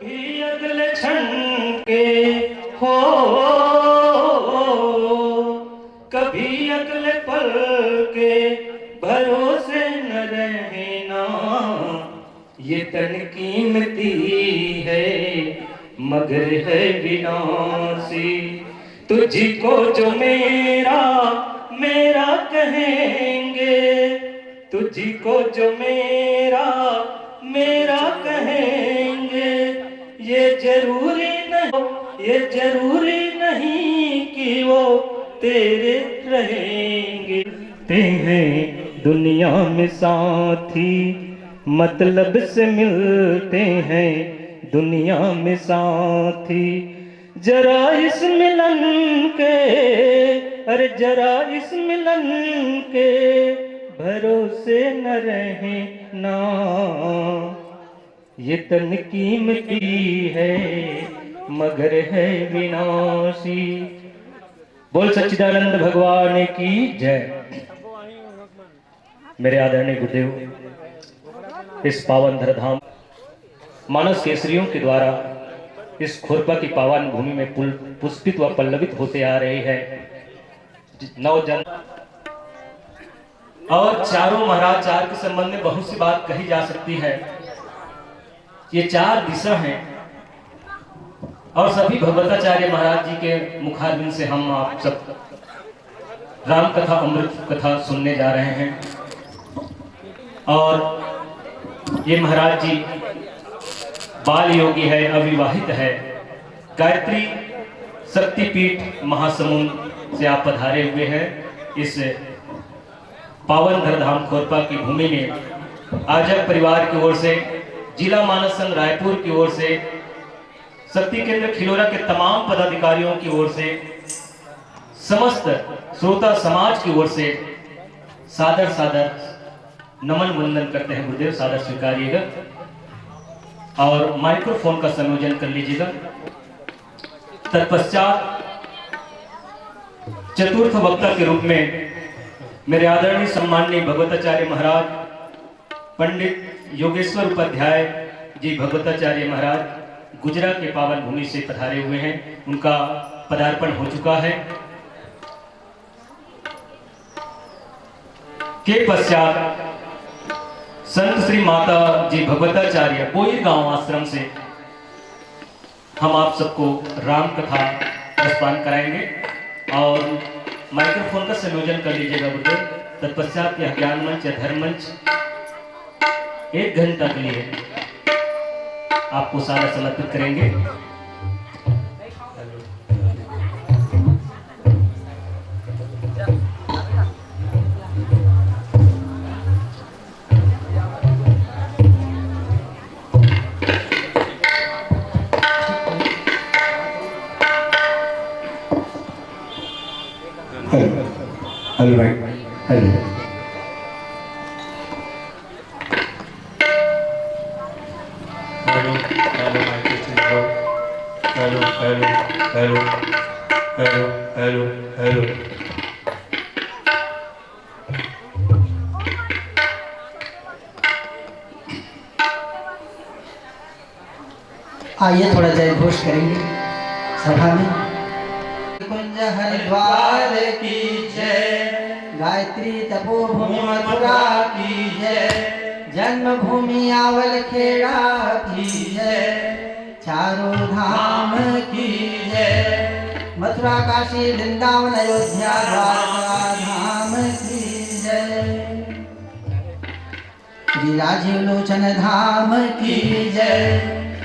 भी अगले क्षण के हो, कभी अगले पल के भरोसे न रहना। ये तन कीमती है मगर है विनाशी। तुझी को जो मेरा मेरा कहेंगे, तुझी को जो मेरा मेरा कहेंगे, ये जरूरी नहीं, ये जरूरी नहीं कि वो तेरे रहेंगे। ते हैं दुनिया में साथी मतलब से मिलते हैं, दुनिया में साथी जरा इस मिलन के, अरे जरा इस मिलन के भरोसे न रहना। ये तन कीमती है मगर है विनाशी। बोल सच्चिदानंद भगवान की जय। मेरे आदरणीय गुरुदेव, इस पावन धरधाम मानस केसरियों के द्वारा इस खुरपा की पावन भूमि में पुष्पित व पल्लवित होते आ रहे हैं नवजन। और चारों महाराज चार के संबंध में बहुत सी बात कही जा सकती है। ये चार दिशा हैं और सभी भगवताचार्य महाराज जी के मुखारबिंद से हम आप सब राम कथा अमृत कथा सुनने जा रहे हैं। और ये महाराज जी बाल योगी है, अविवाहित है। गायत्री शक्तिपीठ महासमुंद से आप पधारे हुए हैं। इस पावन धरधाम खोरपा की भूमि में आजक परिवार की ओर से, जिला मानस संघ रायपुर की ओर से, शक्ति केंद्र खिलोरा के तमाम पदाधिकारियों की ओर से, समस्त श्रोता समाज की ओर से सादर सादर नमन वंदन करते हैं। गुरुदेव सादर स्वीकारिएगा और माइक्रोफोन का संयोजन कर लीजिएगा। तत्पश्चात चतुर्थ वक्ता के रूप में मेरे आदरणीय सम्माननीय भगवताचार्य महाराज पंडित योगेश्वर उपाध्याय जी भगवताचार्य महाराज गुजरात के पावन भूमि से पधारे हुए हैं। उनका पदार्पण हो चुका है। के पश्चात संत श्री माता जी भगवताचार्य बोईर गांव आश्रम से हम आप सबको राम कथा प्रस्तान कराएंगे और माइक्रोफोन का संयोजन कर लीजिएगा गुरुदेव। तत्पश्चात यह ज्ञान मंच या धर्म मंच 1 घंटा के लिए आपको सारा समर्पित करेंगे। Hello, right? Hello. Hello, hello, my Christian Lord. Hello, hello, hello, hello, hello, hello. आइए थोड़ा जय घोष करेंगे सभा में। कुंज हरिद्वार की जय, गायत्री तपोभूमि मथुरा की जय, जन्मभूमि आवल खेड़ा की जय, चारों धाम की जय, मथुरा काशी वृंदावन अयोध्या द्वारका धाम की जय, श्री राजीव लोचन धाम की जय,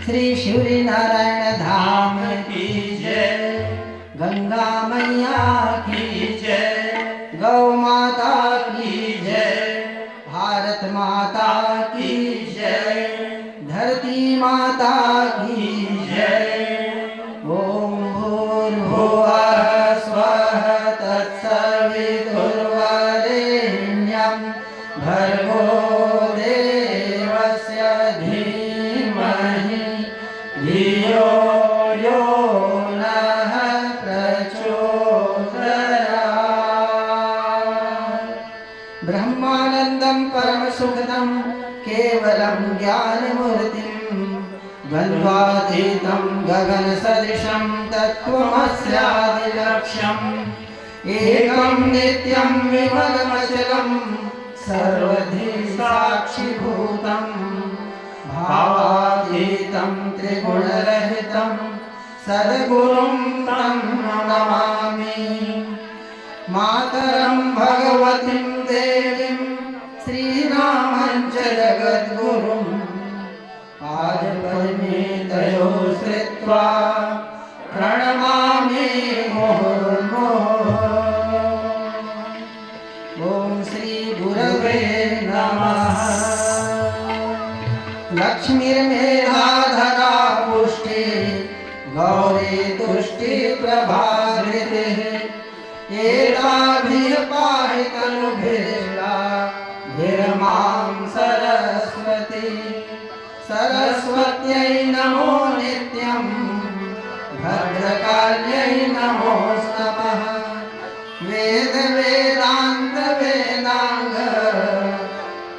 श्री शिवरी नारायण धाम की जय, गंगा मैया की जय, गौ माता की जय, भारत माता की जय, धरती माता की जय। ओम भूर्भुवः स्वः तत्सवितुर्वरेण्यं भर्गो देवस्य धीमहि धियो यो नः प्रचोदयात्। ब्रह्मानन्दं परमसुखदं केवलं ज्ञानमूर्तिं वन्दे द्वन्द्वातीतं गगनसदृशं तत्त्वमस्यादिलक्ष्यम् एकं नित्यं विमलमचलं सर्वधि साक्षिभूतं भावातीतं त्रिगुणरहितं सद्गुरुं तं नमामि। मातरं भगवतीं देवीं श्रीरामं च जगद्गुरुं पादपद्मे तयोः श्रित्वा प्रणमामि मुहुर्मुहुः। ॐ श्री गुरवे नमः। लक्ष्मीर्मेधाधरा पुष्टि गौरी तुष्टि प्रभाधृतिः एताभिः पाहि तनुभिर्मां सरस्वती। सरस्वत्यै नमो नित्यं भद्रकाल्यै नमोस्तमः। वेद वेदान्त वेदांग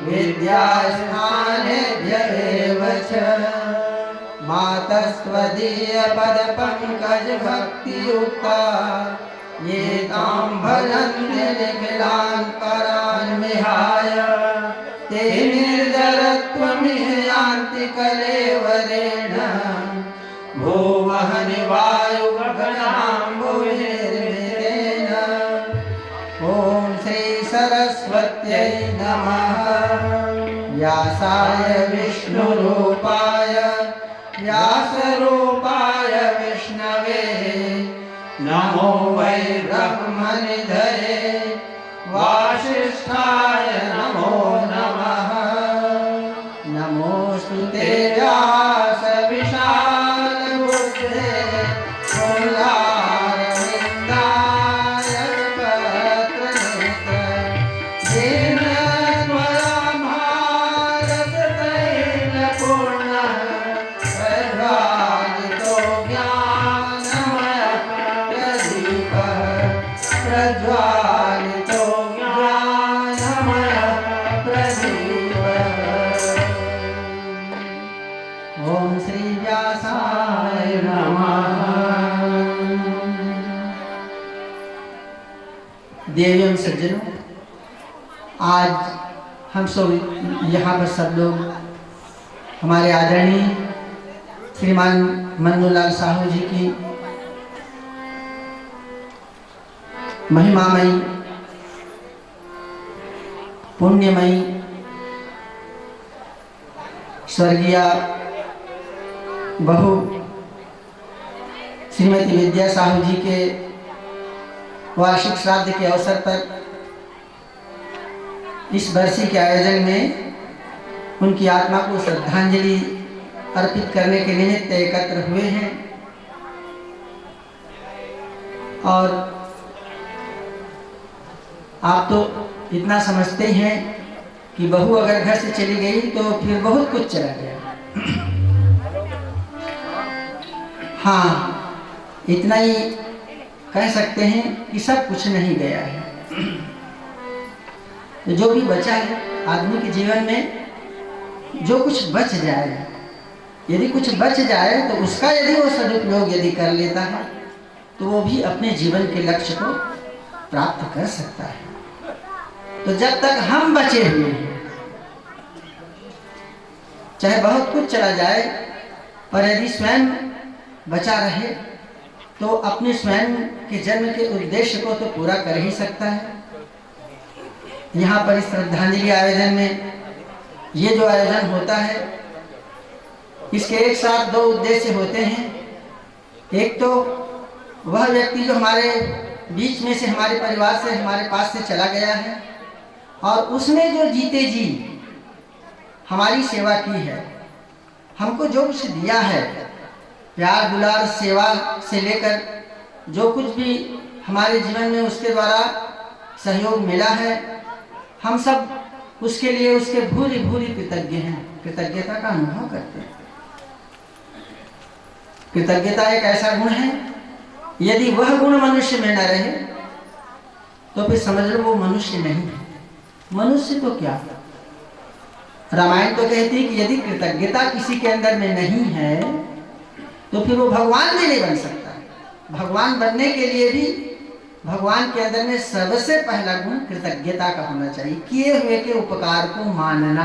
विद्यास्थानेभ्य एव च मातस्त्वदीय पदपङ्कज भक्तियुक्ता ये तां भजन्ति निखिलान् परान् विहाय ते निर्जरत्वमिह यान्ति कलेवरेण भुवनि वायुगगनाम्बुभिर्मितेन। ॐ श्री सरस्वत्यै नमः। व्यासाय विष्णुरूपाय व्यासरूपाय विष्णवे नमो वै ब्रह्मनिधये वासिष्ठाय नमो नमः। नमोऽस्तुते व्यास विशालबुद्धे तुङ्गारविन्दाय पत्रनेत्र येन त्वया भारततैलपूर्णः प्रज्वालितो ज्ञानमयः प्रदीपः प्रज्वालितो ज्ञानमयः प्रदीपः। ॐ श्री व्यासाय नमः। देवियों सज्जनों, आज हम सब यहाँ पर सब लोग हमारे आदरणीय श्रीमान मन्नूलाल साहू जी की महिमामयी पुण्यमयी स्वर्गीय बहू श्रीमती विद्या साहू जी के वार्षिक श्राद्ध के अवसर पर इस बरसी के आयोजन में उनकी आत्मा को श्रद्धांजलि अर्पित करने के निमित्त एकत्र हुए हैं। और आप तो इतना समझते हैं कि बहू अगर घर से चली गई तो फिर बहुत कुछ चला गया। हाँ, इतना ही कह सकते हैं कि सब कुछ नहीं गया है। तो जो भी बचा है आदमी के जीवन में, जो कुछ बच जाए, यदि कुछ बच जाए तो उसका यदि वो सदुपयोग यदि कर लेता है तो वो भी अपने जीवन के लक्ष्य को प्राप्त कर सकता है। तो जब तक हम बचे हुए हैं, चाहे बहुत कुछ चला जाए, पर यदि स्वयं बचा रहे तो अपने स्वयं के जन्म के उद्देश्य को तो पूरा कर ही सकता है। यहाँ पर इस श्रद्धांजलि आयोजन में ये जो आयोजन होता है, इसके एक साथ दो उद्देश्य होते हैं। एक तो वह व्यक्ति जो हमारे बीच में से, हमारे परिवार से, हमारे पास से चला गया है और उसने जो जीते जी हमारी सेवा की है, हमको जो कुछ दिया है, प्यार दुलार सेवा से लेकर जो कुछ भी हमारे जीवन में उसके द्वारा सहयोग मिला है, हम सब उसके लिए उसके भूरी भूरी कृतज्ञ हैं, कृतज्ञता का अनुभव करते हैं। कृतज्ञता एक ऐसा गुण है, यदि वह गुण मनुष्य में न रहे तो फिर समझ लो वो मनुष्य नहीं है। मनुष्य तो क्या, रामायण तो कहती है कि यदि कृतज्ञता किसी के अंदर में नहीं है तो फिर वो भगवान भी नहीं बन सकता। भगवान बनने के लिए भी भगवान के अंदर में सबसे पहला गुण कृतज्ञता का होना चाहिए, किए हुए के उपकार को मानना।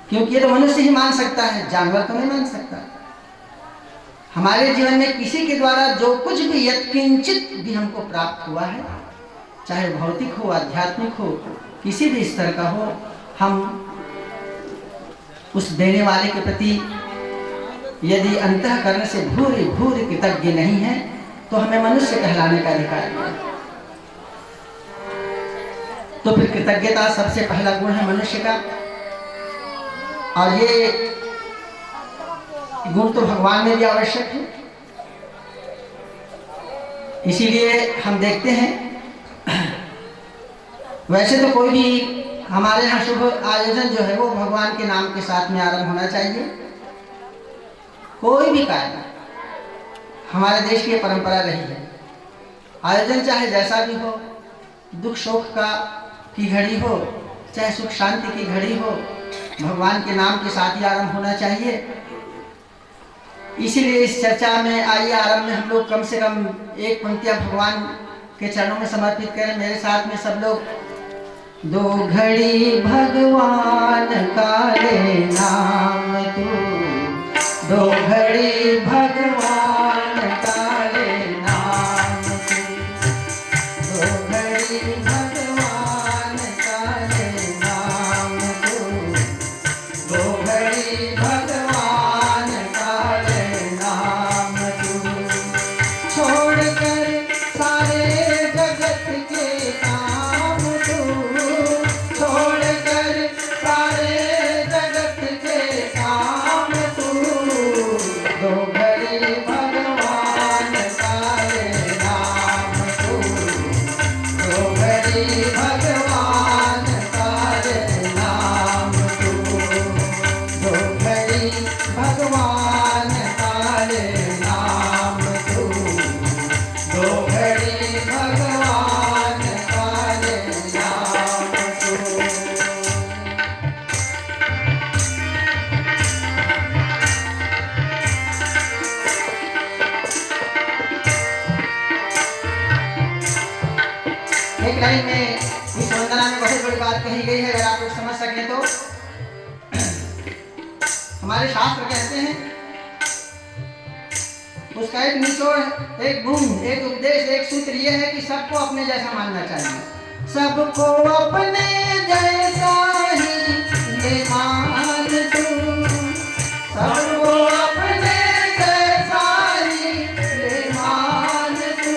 क्योंकि ये तो मनुष्य ही मान सकता है, जानवर तो नहीं मान सकता। हमारे जीवन में किसी के द्वारा जो कुछ भी यत्किंचित भी हमको प्राप्त हुआ है, चाहे भौतिक हो, आध्यात्मिक हो, किसी भी स्तर का हो, हम उस देने वाले के प्रति यदि अंतःकरण से भूरि भूरि कृतज्ञ नहीं है तो हमें मनुष्य कहलाने का अधिकार नहीं। तो फिर कृतज्ञता सबसे पहला गुण है मनुष्य का, और ये गुण तो भगवान में भी आवश्यक है। इसीलिए हम देखते हैं, वैसे तो कोई भी हमारे यहाँ शुभ आयोजन जो है वो भगवान के नाम के साथ में आरंभ होना चाहिए। कोई भी कार्य, हमारे देश की परंपरा रही है, आयोजन चाहे जैसा भी हो, दुख शोक का की घड़ी हो, चाहे सुख शांति की घड़ी हो, भगवान के नाम के साथ ही आरंभ होना चाहिए। इसीलिए इस चर्चा में आइए आरंभ में हम लोग कम से कम एक पंक्तियां भगवान के चरणों में समर्पित करें। मेरे साथ में सब लोग। दो घड़ी भगवान का ले नाम तू, दो घड़ी भगवान का ले नाम तू, दो घड़ी भगवान का ले नाम तू, दो घड़ी भगवान का ले नाम तू, छोड़कर सारे जगत के काम तू, छोड़कर सारे जगत के काम तू, दो घड़ी भगवान का ले नाम तू, दो घड़ी भगवान का ले नाम तू, दो घड़ी भगवान का ले नाम तू, दो घड़ी भगवान का ले नाम तू। एक लाइन में इस वंदना में बहुत बड़ी बात कही गई है, अगर आप लोग समझ सकें तो। हमारे शास्त्र कहते हैं, उसका एक निचोड़, एक गुण, एक उपदेश, एक सूत्र यह है कि सबको अपने जैसा मानना चाहिए। सबको अपने जैसा ही ये मान तू, सबको अपने जैसा ही ये मान तू,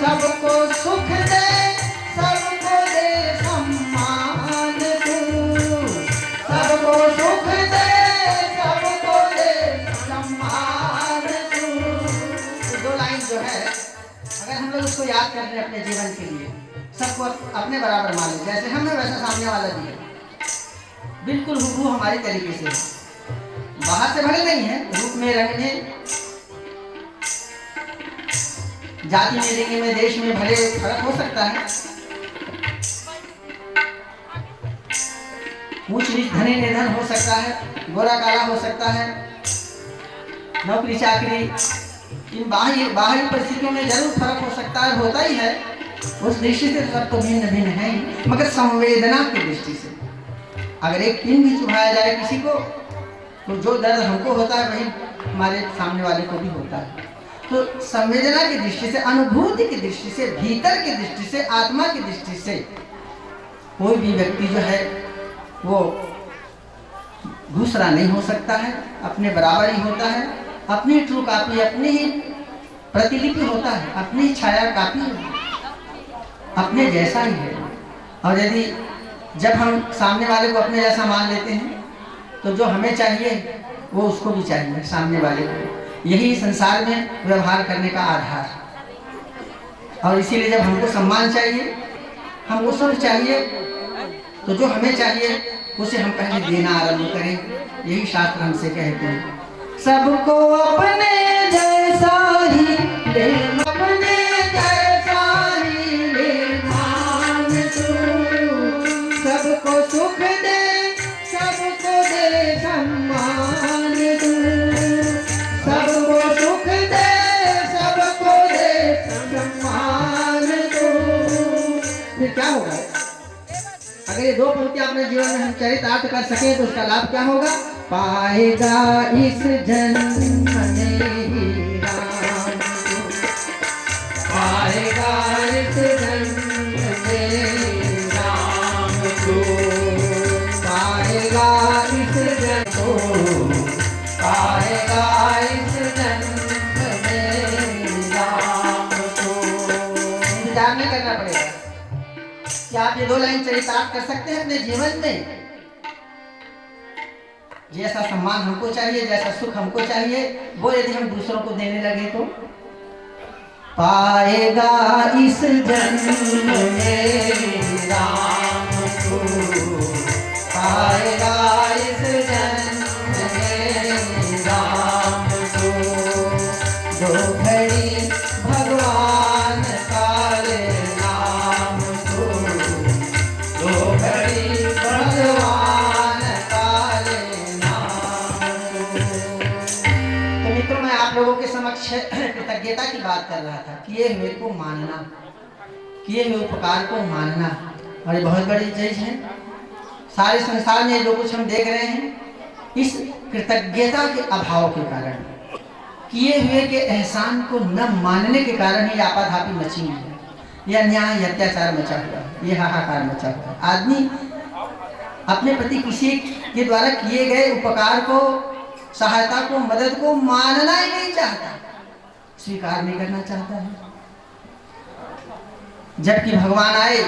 सबको सुख दे, सबको दे सम्मान तू, सबको सुख दे, सबको दे सम्मान तू। दो लाइन जो है, अगर हम लोग उसको याद कर रहे हैं अपने जीवन के लिए, सबको अपने बराबर माने, जैसे हम हैं वैसा सामने वाला भी है, बिल्कुल हुबहू हमारी तरीके से, बाहर से भले नहीं है, रूप में, रंग में, जाति में, लिंग में, देश में भले फर्क हो सकता है, ऊंच नीच, धनी निधन हो सकता है, गोरा काला हो सकता है, नौकरी चाकरी, इन बाहरी परिस्थितियों में जरूर फर्क हो सकता है, होता ही है। उस दृष्टि से सब तो भिन्न भिन्न है ही, मगर संवेदना की दृष्टि से अगर एक पिन भी चुभाया जाए किसी को, तो जो दर्द हमको होता है वही हमारे सामने वाले को भी होता है। तो संवेदना की दृष्टि से, अनुभूति की दृष्टि से, भीतर की दृष्टि से, आत्मा की दृष्टि से कोई भी व्यक्ति जो है वो दूसरा नहीं हो सकता है, अपने बराबर ही होता है, अपनी ट्रू कॉपी, अपनी ही प्रतिलिपि होता है, अपनी छाया कॉपी है, अपने जैसा ही है। और यदि जब हम सामने वाले को अपने जैसा मान लेते हैं तो जो हमें चाहिए वो उसको भी चाहिए, सामने वाले को। यही संसार में व्यवहार करने का आधार है। और इसीलिए जब हमको सम्मान चाहिए, हमको सब चाहिए, तो जो हमें चाहिए उसे हम पहले देना आरंभ करें। यही शास्त्र हमसे कहते हैं, सबको अपने जैसा ही ले, अपने जैसा ही ले मान तू, सबको सुख दे, सबको दे सम्मान दो पंक्तियां अपने जीवन में हम चरितार्थ कर सके तो उसका लाभ क्या होगा? पाएगा इस जन्म में राम को, पाएगा इस जन्म में राम को, पाएगा इस जन्म को, पाएगा इस जन्म में राम को। इंतजार नहीं करना पड़ेगा। क्या आप ये दो लाइन चरितार्थ कर सकते हैं अपने जीवन में? जैसा सम्मान हमको चाहिए, जैसा सुख हमको चाहिए, वो यदि हम दूसरों को देने लगे तो पाएगा इस जन्म में राम को, पाएगा इस जन्म में राम को। दो घड़ी भगवान काले नाम को, दो घड़ी भगवान काले नाम को। तो मित्रों, मैं आप लोगों के समक्ष कृतज्ञता की बात कर रहा था। किए हुए को मानना, किए हुए उपकार को मानना, और ये बहुत बड़ी चीज है। सारे संसार में जो कुछ हम देख रहे हैं, इस कृतज्ञता के अभाव के कारण, किए हुए के एहसान को न मानने के कारण ही आपाधापी मची हुई है, यह अन्याय अत्याचार मचा हुआ है, यह हाहाकार मचा हुआ है। आदमी अपने प्रति किसी के द्वारा किए गए उपकार को, सहायता को, मदद को मानना ही नहीं चाहता, स्वीकार नहीं करना चाहता है। जबकि भगवान आए,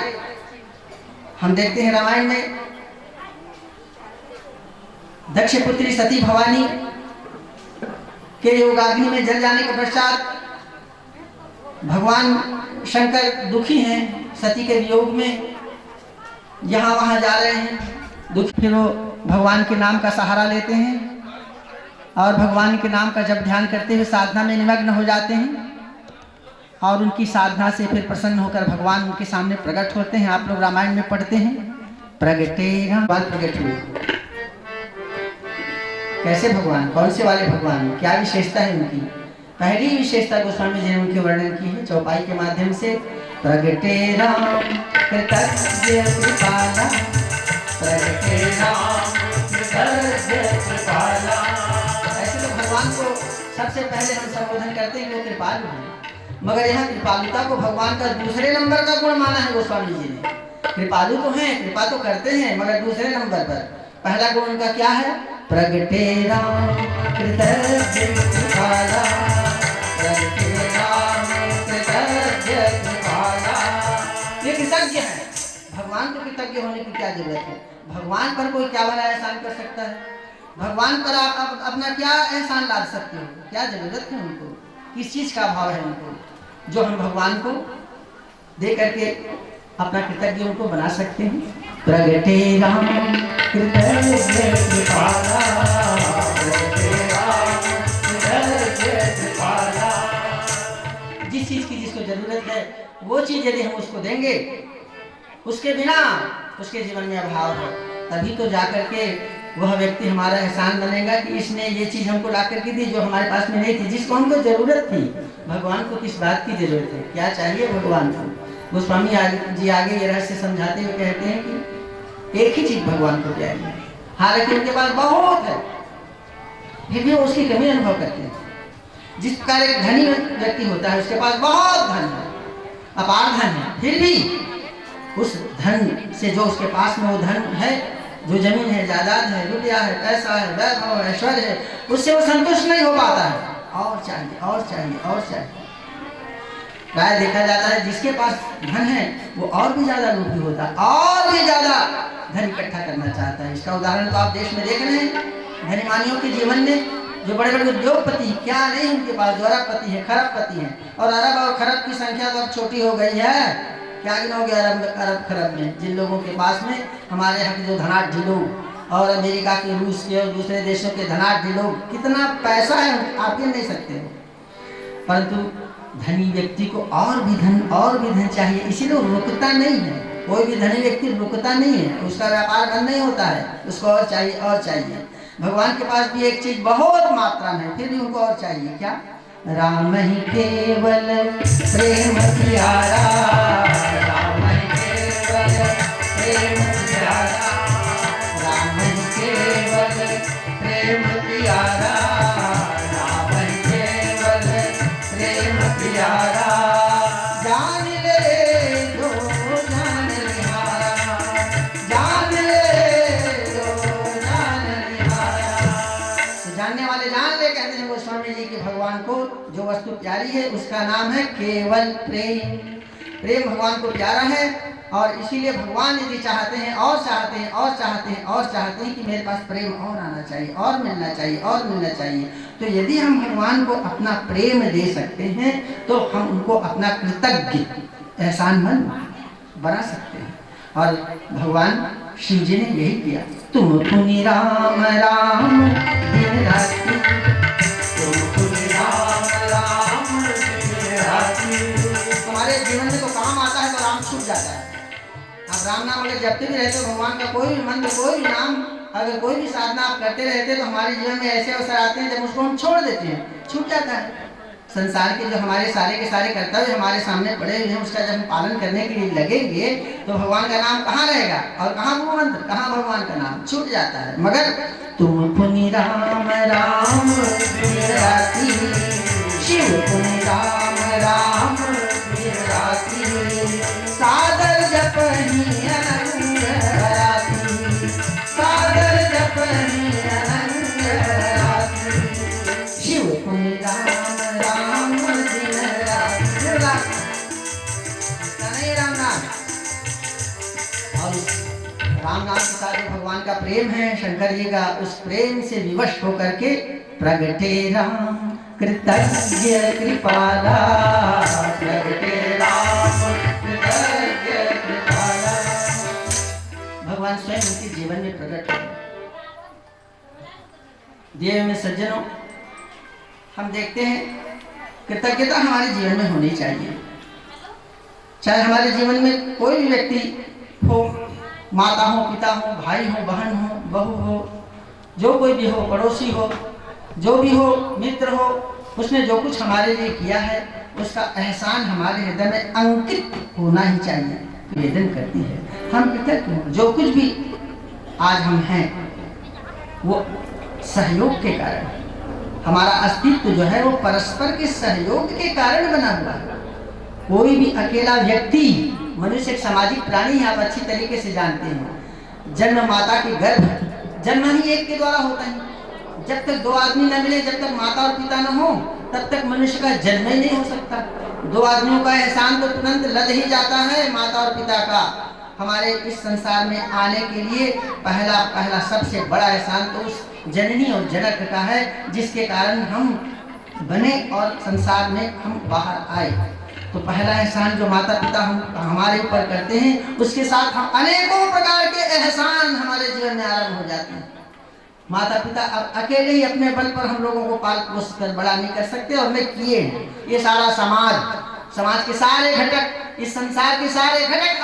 हम देखते हैं रामायण में दक्ष पुत्री सती भवानी के योगाग्नि में जल जाने के पश्चात भगवान शंकर दुखी हैं सती के वियोग में, यहाँ वहाँ जा रहे हैं दुखी। फिर वो भगवान के नाम का सहारा लेते हैं और भगवान के नाम का जब ध्यान करते हुए साधना में निमग्न हो जाते हैं, और उनकी साधना से फिर प्रसन्न होकर भगवान उनके सामने प्रकट होते हैं। आप लोग रामायण में पढ़ते हैं, प्रगटे भगवान प्रकट हुए। कैसे भगवान, कौन से वाले भगवान, क्या विशेषता है उनकी? पहली विशेषता गोस्वामी जी ने उनके वर्णन की है चौपाई के माध्यम से। प्रगटे राम कृतज्ञ कृपाला, प्रगटे राम कृतज्ञ कृपाला। ऐसे तो भगवान को सबसे पहले हम संबोधन करते हैं वो कृपालु हैं, मगर यहाँ कृपालुता को भगवान का दूसरे नंबर का गुण माना है गोस्वामी जी ने। कृपालु तो हैं, कृपा तो करते हैं, मगर दूसरे नंबर पर। पहला गुण उनका क्या है? प्रगटे राम कृतज्ञ कृपाला, प्रगटे राम कृतज्ञ कृपाला। ये कृतज्ञ है। भगवान को कृतज्ञ होने की क्या जरूरत है? भगवान पर कोई क्या बड़ा एहसान कर सकता है? भगवान पर आप अपना क्या एहसान लाद सकते हो? क्या जरूरत है उनको? किस चीज का अभाव है उनको, जो हम भगवान को दे करके अपना कृतज्ञ उनको बना सकते हैं? प्रगटे राम कृतज्ञ कृपाला, प्रगटे राम कृतज्ञ कृपाला। जिस चीज की जिसको जरूरत है वो चीज यदि हम उसको देंगे, उसके बिना उसके जीवन में अभाव है, तभी तो जाकर के वह व्यक्ति हमारा एहसान बनेगा कि इसने ये चीज हमको ला करके दी जो हमारे पास में नहीं थी, जिसको हमको जरूरत थी। भगवान को किस बात की जरूरत है? क्या चाहिए भगवान को? गोस्वामी जी आगे ये रहस्य समझाते हुए कहते हैं कि एक ही चीज भगवान को प्यारी है, हालांकि उनके पास बहुत है, फिर भी वो उसकी कमी अनुभव करते हैं। जिस प्रकार एक धनी व्यक्ति होता है, उसके पास बहुत धन है, अपार धन है, फिर भी उस धन से, जो उसके पास में वो धन है, जो जमीन है, जायदाद है, रुपया है, पैसा है, वैभव है, ऐश्वर्य है, उससे वो संतुष्ट नहीं हो पाता है, और चाहिए और चाहिए और चाहिए। प्राय देखा जाता है जिसके पास धन है वो और भी ज्यादा लोभी होता है, और भी ज्यादा धन इकट्ठा करना चाहता है। इसका उदाहरण तो आप देश में देख रहे हैं, धनीमानियों के जीवन में जो बड़े बड़े उद्योगपति, क्या नहीं उनके पास द्वारापति है, खरबपति है, और अरब और खरब की संख्या तो अब छोटी हो गई है। क्या गिनोगे अरब खरब में? जिन लोगों के पास में हमारे यहाँ के जो धनाढ़ लोग और अमेरिका के, रूस के और दूसरे देशों के धनाढ़ लोग, कितना पैसा है आप गिन नहीं सकते हो। परंतु धनी व्यक्ति को और भी धन चाहिए, इसीलिए वो रुकता नहीं है। कोई भी धनी व्यक्ति रुकता नहीं है, उसका व्यापार बंद नहीं होता है, उसको और चाहिए और चाहिए। भगवान के पास भी एक चीज बहुत मात्रा में है, फिर भी उनको और चाहिए। क्या? राम ही केवल प्रेम प्यारा, राम ही केवल प्रेम प्यारा। जानने वाले जान ले, कहते हैं गोस्वामी जी के भगवान को जो वस्तु प्यारी है उसका नाम है केवल प्रेम। प्रेम भगवान को प्यारा है और इसीलिए भगवान यदि चाहते हैं और चाहते हैं और चाहते हैं और चाहते हैं कि मेरे पास प्रेम और आना चाहिए और मिलना चाहिए और मिलना चाहिए, तो यदि हम भगवान को अपना प्रेम दे सकते हैं तो हम उनको अपना कृतज्ञ एहसानमंद बना सकते हैं। और भगवान शिव जी ने यही किया, तुम पुनि राम राम दिन रात्रि, तुम पुनि राम राम दिन रात्रि। तुम्हारे जीवन में तो काम आता है तो राम छूट जाता है। आप राम नाम अगर जपते भी रहते हो, भगवान का कोई भी मंत्र कोई भी नाम अगर कोई भी साधना आप करते रहते तो हमारे जीवन में ऐसे अवसर आते हैं जब उसको हम छोड़ देते हैं, छूट जाता है। संसार के जो हमारे सारे के सारे कर्तव्य हमारे सामने पड़े हुए हैं, उसका जब हम पालन करने के लिए लगेंगे तो भगवान का नाम कहाँ रहेगा और कहाँ गुरु मंत्र, कहाँ भगवान का नाम, छूट जाता है। मगर तुम पुनि राम राम दिन रात्रि, शिव पुनि राम राम दिन रात्रि, सादर जपहि अनंग रात्रि, सादर जपहि अनंग रात्रि, शिव पुनि राम राम दिन रात्रि। राम नाम और राम नाम के साथ जो भगवान का प्रेम है शंकर जी का, उस प्रेम से विवश होकर के प्रगटे राम कृतज्ञ कृपाला, प्रगटे राम कृतज्ञ कृपाला। भगवान स्वयं उनके जीवन में प्रकट हुए। देव में सज्जनों, हम देखते हैं कृतज्ञता हमारे जीवन में होनी चाहिए। चाहे हमारे जीवन में कोई भी व्यक्ति हो, माता हो, पिता हो, भाई हो, बहन हो, बहू हो, जो कोई भी हो, पड़ोसी हो, जो भी हो, मित्र हो, उसने जो कुछ हमारे लिए किया है उसका एहसान हमारे हृदय में अंकित होना ही चाहिए। निवेदन करती है हम कृतज्ञ हो। जो कुछ भी आज हम हैं वो सहयोग के कारण, हमारा अस्तित्व जो है वो परस्पर के सहयोग के कारण बना हुआ है। कोई भी अकेला व्यक्ति, मनुष्य एक सामाजिक प्राणी है, आप अच्छी तरीके से जानते हैं। जन्म माता के गर्भ, जन्म ही एक के द्वारा होता है। जब तक दो आदमी न मिले, जब तक माता और पिता न हो, तब तक मनुष्य का जन्म ही नहीं हो सकता। दो आदमियों का एहसान तो तुरंत लद ही जाता है, माता और पिता का। हमारे इस संसार में आने के लिए पहला सबसे बड़ा एहसान तो उस जननी और जनक का है, जिसके कारण हम बने और संसार में हम बाहर आए। तो पहला एहसान जो माता पिता हमारे ऊपर करते हैं, उसके साथ हम अनेकों प्रकार के एहसान हमारे जीवन में आरंभ हो जाते हैं। माता पिता अब अकेले ही अपने बल पर हम लोगों को पाल पोस कर बड़ा नहीं कर सकते, और वे किए। ये सारा समाज के सारे घटक, इस संसार के सारे घटक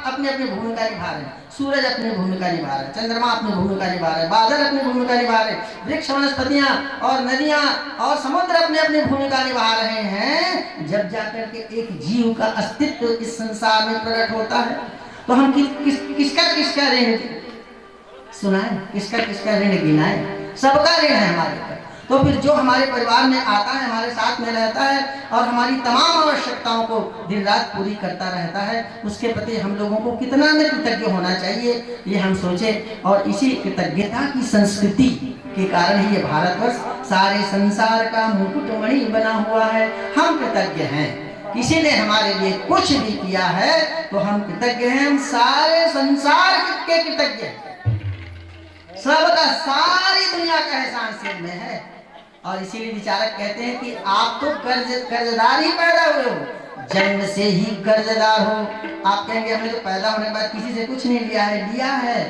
अपनी अपनी भूमिका निभा रहे हैं। सूरज अपनी भूमिका निभा रहे हैं, चंद्रमा अपनी भूमिका निभा रहे हैं, बादल अपनी भूमिका निभा रहे हैं, वृक्ष वनस्पतियां और नदियां और समुद्र अपनी अपनी भूमिका निभा रहे हैं। जब जाकर के एक जीव का अस्तित्व इस संसार में प्रकट होता है तो हम किसका ऋण सुनाए, किसका ऋण गिनाए? सबका ऋण है हमारे ऊपर। तो फिर जो हमारे परिवार में आता है, हमारे साथ में रहता है और हमारी तमाम आवश्यकताओं को दिन रात पूरी करता रहता है, उसके प्रति हम लोगों को कितना न कृतज्ञ होना चाहिए, ये हम सोचें। और इसी कृतज्ञता की संस्कृति के कारण ही ये भारतवर्ष सारे संसार का मुकुटमणि बना हुआ है। हम कृतज्ञ हैं, किसी ने हमारे लिए कुछ भी किया है तो हम कृतज्ञ हैं। हम सारे संसार के कृतज्ञ हैं, सबका, सारी दुनिया का एहसान सिर में है। और इसीलिए विचारक कहते हैं कि आप तो कर्जदार ही पैदा हुए हो, जन्म से ही कर्जदार हो। आप कहेंगे हमने तो पैदा होने के बाद किसी से कुछ नहीं लिया है, लिया है,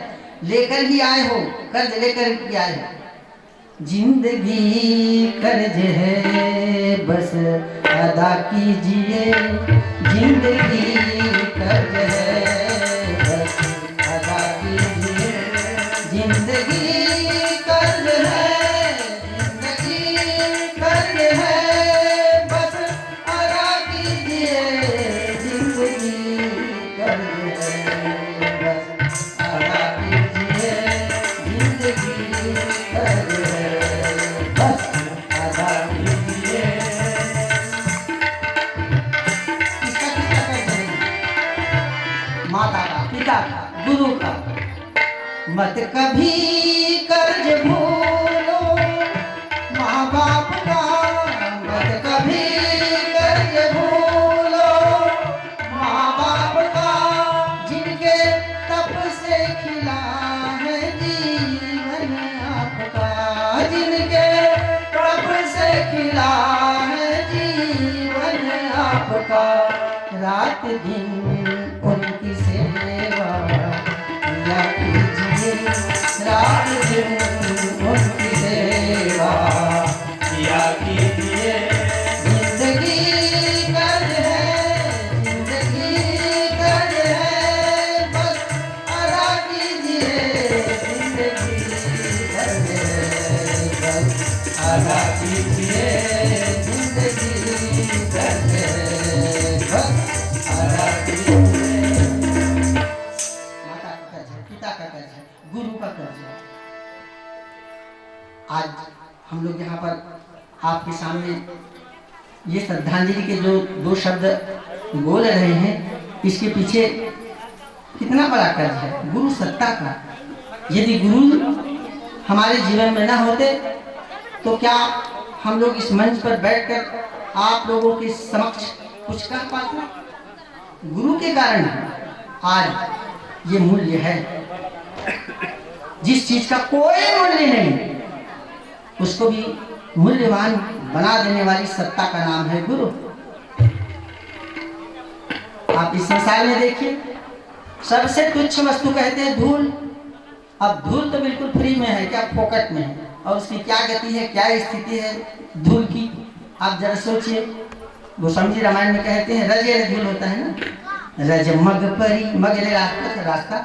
लेकर ही आए हो, कर्ज लेकर ही आए हो। जिंदगी कर्ज है बस अदा कीजिए, जिंदगी कर्ज है बस अदा कीजिए, जिंदगी कर्ज है, जिंदगी कर्ज है बस अदा कीजिए, जिंदगी कर्ज है बस अदा कीजिए, जिंदगी कर्ज है बस अदा कीजिए। किसका कर्ज है? माता का, पिता का, गुरु का। मत कभी कर्ज भूलो, खिला है जीवन आपका, रात दिन उनकी सेवा किया कीजिए, रात दिन उनकी सेवा किया कीजिए। जिंदगी कर्ज है, जिंदगी कर्ज है, बस अदा कीजिए। जिंदगी कर्ज है, बस अदा कीजिए। जिंदगी कर्ज है, बस अदा कीजिए। माता का कर्ज है, पिता का कर्ज है, गुरु का कर्ज है। आज हम लोग यहाँ पर आपके सामने ये श्रद्धांजलि के जो 2 शब्द बोल रहे हैं, इसके पीछे कितना बड़ा कर्ज है गुरु सत्ता का। यदि गुरु हमारे जीवन में न होते तो क्या हम लोग इस मंच पर बैठकर आप लोगों के समक्ष कुछ कह पाते? गुरु के कारण आज ये मूल्य है। जिस चीज का कोई मूल्य नहीं, उसको भी मूल्यवान बना देने वाली सत्ता का नाम है गुरु। आप इस संसार में देखिए, सबसे तुच्छ वस्तु कहते हैं धूल। अब धूल तो बिल्कुल फ्री में है, क्या फोकट में है, और उसकी क्या गति है, क्या स्थिति है धूल की, आप जरा सोचिए। गोस्वामी जी रामायण में कहते हैं रज धूल होता है ना, रज मग परी, मग रास्ता,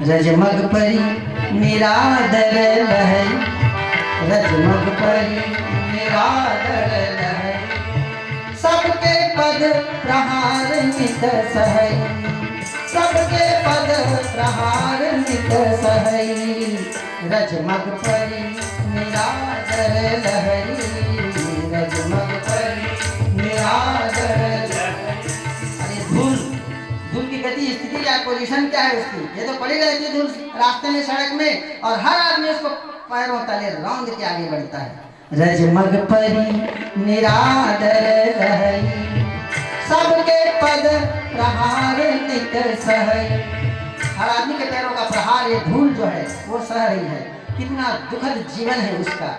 रज मग परी निरादर लहरी, रजमग परी निरादर लहरी, सबके पद प्रहार नित सहई, सबके पद प्रहार नित सहई, रजमग परी निरादर लहरी, रजमग परी निरादर लहरी। अरे धूल, धूल की गति, स्थिति क्या, पोजीशन क्या है उसकी? ये तो पड़ी रहती है धूल रास्ते में, सड़क में, और हर आदमी उसको पैरों तले रौंद के आगे बढ़ता है। रजमग परी निरादर लहरी, सबके पद प्रहार नित सहई। हर आदमी के पैरों का प्रहार ये धूल जो है वो सह रही है। कितना दुखद जीवन है उसका।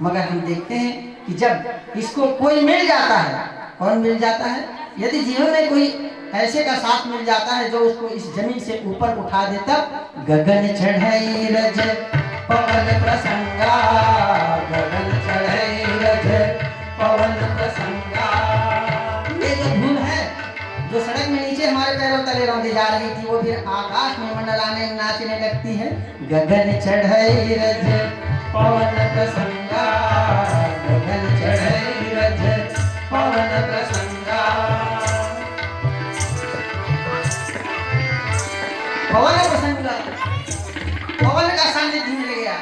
मगर हम देखते हैं कि जब इसको कोई मिल जाता है, कौन मिल जाता है? यदि जीवन में कोई ऐसे का साथ मिल जाता है जो उसको इस जमीन से ऊपर उठा दे, तब गगन चढ़ई रज पवन प्रसंगा, गगन चढ़ई रज पवन प्रसंगा। ये जो धूल है जो सड़क में नीचे हमारे पैरों तले रौंदी जा रही थी, वो फिर आकाश में मंडलाने नाचने लगती है। गगन चढ़ई रज पवन प्रसंगा, गगन चढ़ई रज पवन प्रसंगा। पवन प्रसंगा, पवन का सानिध्य मिल गया।